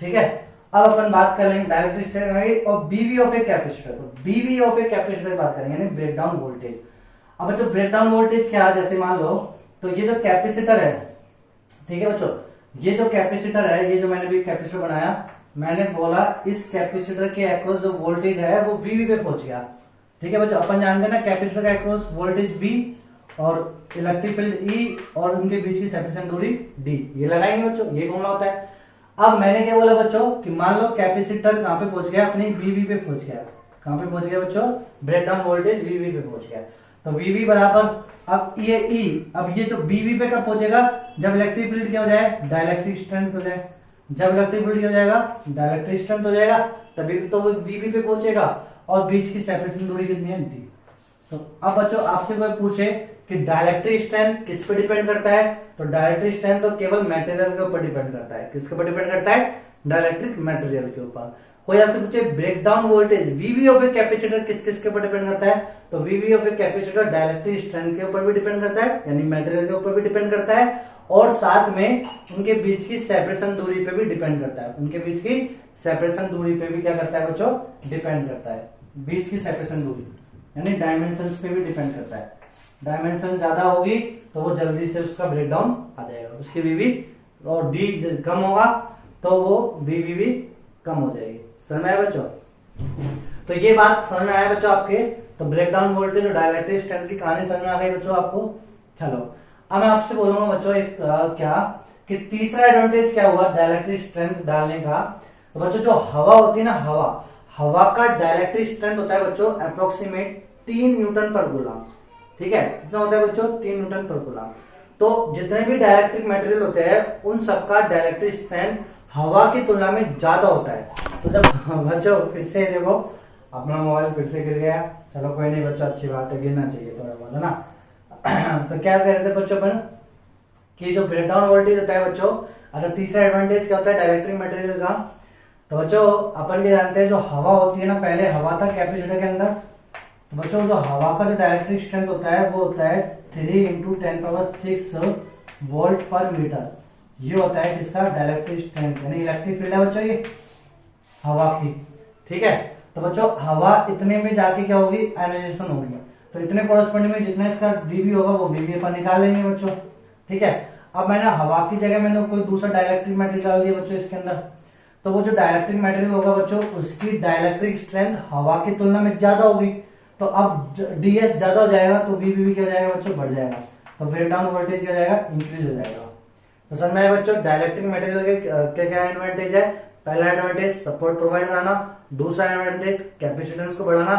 ठीक है। अब अपन बात कर लेंगे डाइलेक्ट्रिक स्ट्रेंथ आगे, और बीवी ऑफ ए कैपेसिटर। तो बीवी ऑफ ए कैपेसिटर बात करेंगे, यानी ब्रेकडाउन वोल्टेज। अब बच्चों ब्रेकडाउन वोल्टेज क्या है, जैसे मान लो, तो ये जो कैपेसिटर है, ठीक है बच्चों, ये जो कैपेसिटर है, ये जो मैंने भी कैपेसिटर बनाया, मैंने बोला इस कैपेसिटर के अक्रॉस जो वोल्टेज है वो वीवी पे पहुंच गया, ठीक है बच्चों। अपन जानते हैं ना कैपेसिटर का अक्रॉस वोल्टेज V और इलेक्ट्रिक फील्ड E और उनके बीच की सेपरेशन दूरी D, ये लगाएंगे बच्चों, ये फॉर्मूला होता है। अब मैंने क्या बोला बच्चों कि मान लो कैपेसिटर कहां पे पहुंच गया, अपनी वीवी पे पहुंच गया। कहां पे पहुंच गया बच्चों, ब्रेकडाउन वोल्टेज वीवी पे पहुंच गया। तो वीवी बराबर, अब ये E, अब ये जो वीवी पे कब पहुंचेगा, जब इलेक्ट्रिक फील्ड क्या हो जाए, डाइलेक्ट्रिक स्ट्रेंथ हो जाए। जब इलेक्ट्रिक फील्ड क्या हो जाएगा, डाइलेक्ट्रिक स्ट्रेंथ हो जाएगा, तभी तो वो वीवी पे पहुंचेगा। और बीच की सेपरेशन दूरी कितनी है, D। तो अब बच्चों आपसे कोई पूछे कि डाइलेक्ट्रिक स्ट्रेंथ किस पे डिपेंड करता है, तो डाइलेक्ट्रिक स्ट्रेंथ तो केवल मटेरियल के ऊपर डिपेंड करता है। किसके ऊपर डिपेंड करता है, डाइलेक्ट्रिक मटेरियल के ऊपर। कोई आपसे पूछे breakdown voltage VV of a capacitor किस किस के ऊपर डिपेंड करता है, तो VV of a capacitor dielectric strength के ऊपर भी डिपेंड करता है, यानी मटेरियल के ऊपर भी डिपेंड करता है, और साथ में उनके बीच की सेपरेशन दूरी पे भी डिपेंड करता है। उनके बीच की सेपरेशन दूरी पे भी क्या करता है बच्चों, डिपेंड करता है। बीच की सेपरेशन दूरी यानी डायमेंशन पे भी डिपेंड करता है। डायमेंशन ज्यादा होगी तो वो जल्दी से उसका ब्रेकडाउन आ जाएगा, उसकी वीवी, और डी कम होगा तो वो वीवी भी कम हो जाएगी। समझ में आया बच्चों? तो ये बात समझ में आया बच्चों आपके? तो ब्रेकडाउन वोल्टेज और डाइलेक्ट्रिक स्ट्रेंथ की कहानी समझ में आ गई बच्चों आपको? चलो अब मैं आपसे बोलूंगा बच्चों एक क्या कि तीसरा एडवांटेज क्या हुआ डाइलेक्ट्रिक स्ट्रेंथ डालने का। तो बच्चों जो हवा होती है ना, हवा का डाइलेक्ट्रिक स्ट्रेंथ होता है बच्चों अप्रोक्सीमेट 3 न्यूटन पर गुलाम। ठीक है, कितना होता है बच्चों, 3 न्यूटन पर गुलाम। तो जितने भी डाइलेक्ट्रिक मटेरियल होते हैं उन सबका डाइलेक्ट्रिक स्ट्रेंथ हवा की तुलना में ज्यादा होता है। तो जब बच्चों फिर से देखो अपना मोबाइल फिर से गिर गया, चलो कोई नहीं बच्चों, अच्छी बात है, गिरना चाहिए थोड़ा बहुत, है ना। तो क्या कह रहे थे बच्चों अपन कि जो ब्रेकडाउन वोल्टेज होता है बच्चों, अच्छा तीसरा एडवांटेज क्या होता है डाइलेक्ट्रिक मटेरियल का। तो बच्चों अपन ये जानते हैं जो हवा होती है ना, पहले हवा था कैपेसिटर के अंदर, तो बच्चों जो हवा का जो डाइलेक्ट्रिक स्ट्रेंथ होता है वो होता है 3 × 10⁶ वोल्ट पर मीटर, ये होता है किसका, डाइलेक्ट्रिक स्ट्रेंथ, यानी इलेक्ट्रिक फील्ड है बच्चों ये हवा की। ठीक है, तो बच्चों हवा इतने में जाके क्या होगी, आयनाइजेशन होगी। तो इतने कोरस्पॉन्डिंग में जितना इसका वीवी होगा वो वीवी अपन निकाल लेंगे बच्चों। ठीक है, अब मैंने हवा की जगह मैंने कोई दूसरा डाइलेक्ट्रिक मटेरियल डाल दिया बच्चों इसके अंदर, तो वो जो डाइलेक्ट्रिक मटेरियल होगा बच्चों उसकी डाइलेक्ट्रिक स्ट्रेंथ हवा की तुलना में ज्यादा होगी। तो अब डीएस ज्यादा हो जाएगा तो वीवी भी क्या हो जाएगा बच्चों, बढ़ जाएगा। तो ब्रेकडाउन वोल्टेज क्या हो जाएगा, इंक्रीज हो जाएगा। तो समझ में आया बच्चों डाइलेक्ट्रिक मटेरियल के क्या क्या एडवांटेज है। पहला एडवांटेज सपोर्ट प्रोवाइड कराना, दूसरा एडवांटेज कैपेसिटेंस को बढ़ाना,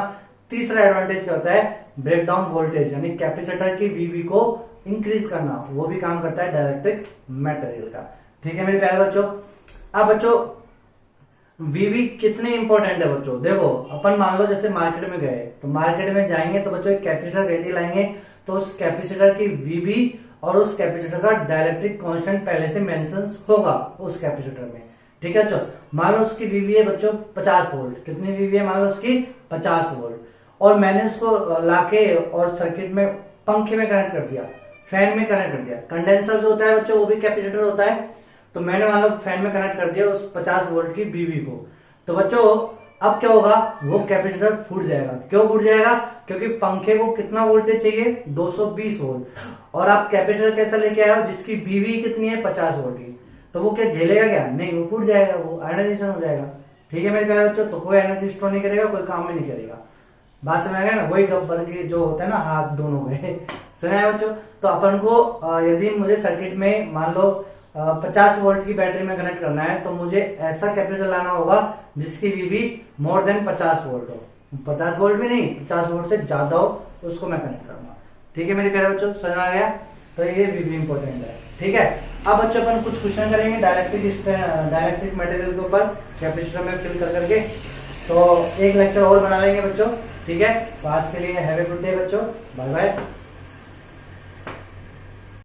तीसरा एडवांटेज क्या होता है, ब्रेकडाउन वोल्टेज यानी कैपेसिटर की वीवी को इंक्रीज करना, वो भी काम करता है डाइलेक्ट्रिक मटेरियल का। ठीक है मेरे प्यारे बच्चों। अब बच्चों वीवी कितने इंपॉर्टेंट है बच्चों, देखो अपन मान लो जैसे मार्केट में गए, तो मार्केट में जाएंगे तो बच्चों एक कैपेसिटर खरीद लाएंगे, तो उस कैपेसिटर की वीवी और उस कैपेसिटर का डाइलेक्ट्रिक कांस्टेंट पहले से मेंशन होगा उस कैपेसिटर में। ठीक है बच्चों, मान लो उसकी वीवी है बच्चों 50 वोल्ट, कितनी वीवी है मान लो उसकी 50 वोल्ट, और मैंने उसको लाके और सर्किट में पंखे में कनेक्ट कर दिया, फैन में कनेक्ट कर दिया। कंडेंसर जो होता है बच्चों वो भी कैपेसिटर होता है, तो मैंने मान लो फैन में कनेक्ट कर दिया उस 50 वोल्ट की वीवी को। तो बच्चों अब क्या होगा, वो कैपेसिटर फूट जाएगा। क्यों फूट जाएगा, क्योंकि पंखे को कितना वोल्टेज चाहिए, 220 वोल्ट, और आप कैपेसिटर कैसा लेके आए हो जिसकी वीवी कितनी है 50 वोल्ट की, तो वो क्या झेलेगा क्या, नहीं, वो फूट जाएगा, वो आयनाइजेशन हो जाएगा। ठीक है मेरे प्यारे बच्चों, तो कोई एनर्जी स्टोर नहीं करेगा, कोई काम भी नहीं करेगा। बात समझ आ गया ना, वही गब्बर के जो होता है ना हाथ दोनों गए समझ आया बच्चों। तो अपन को यदि मुझे सर्किट में मान लो 50 वोल्ट की बैटरी में कनेक्ट करना है, तो मुझे ऐसा कैपेसिटर लाना होगा जिसकी वीवी मोर देन 50 वोल्ट हो, 50 वोल्ट भी नहीं 50 वोल्ट से ज्यादा हो, उसको मैं कनेक्ट करूंगा। ठीक है मेरे प्यारे बच्चों, समझ आ गया। तो ये वीवी इंपॉर्टेंट है। ठीक है, अब बच्चों अपन कुछ क्वेश्चन करेंगे डाइलेक्ट्रिक मटेरियल के ऊपर कैपेसिटर में फिल कर करके, तो एक लेक्चर और बना लेंगे बच्चों। ठीक है, तो आज के लिए हैव ए गुड डे बच्चों, बाय बाय।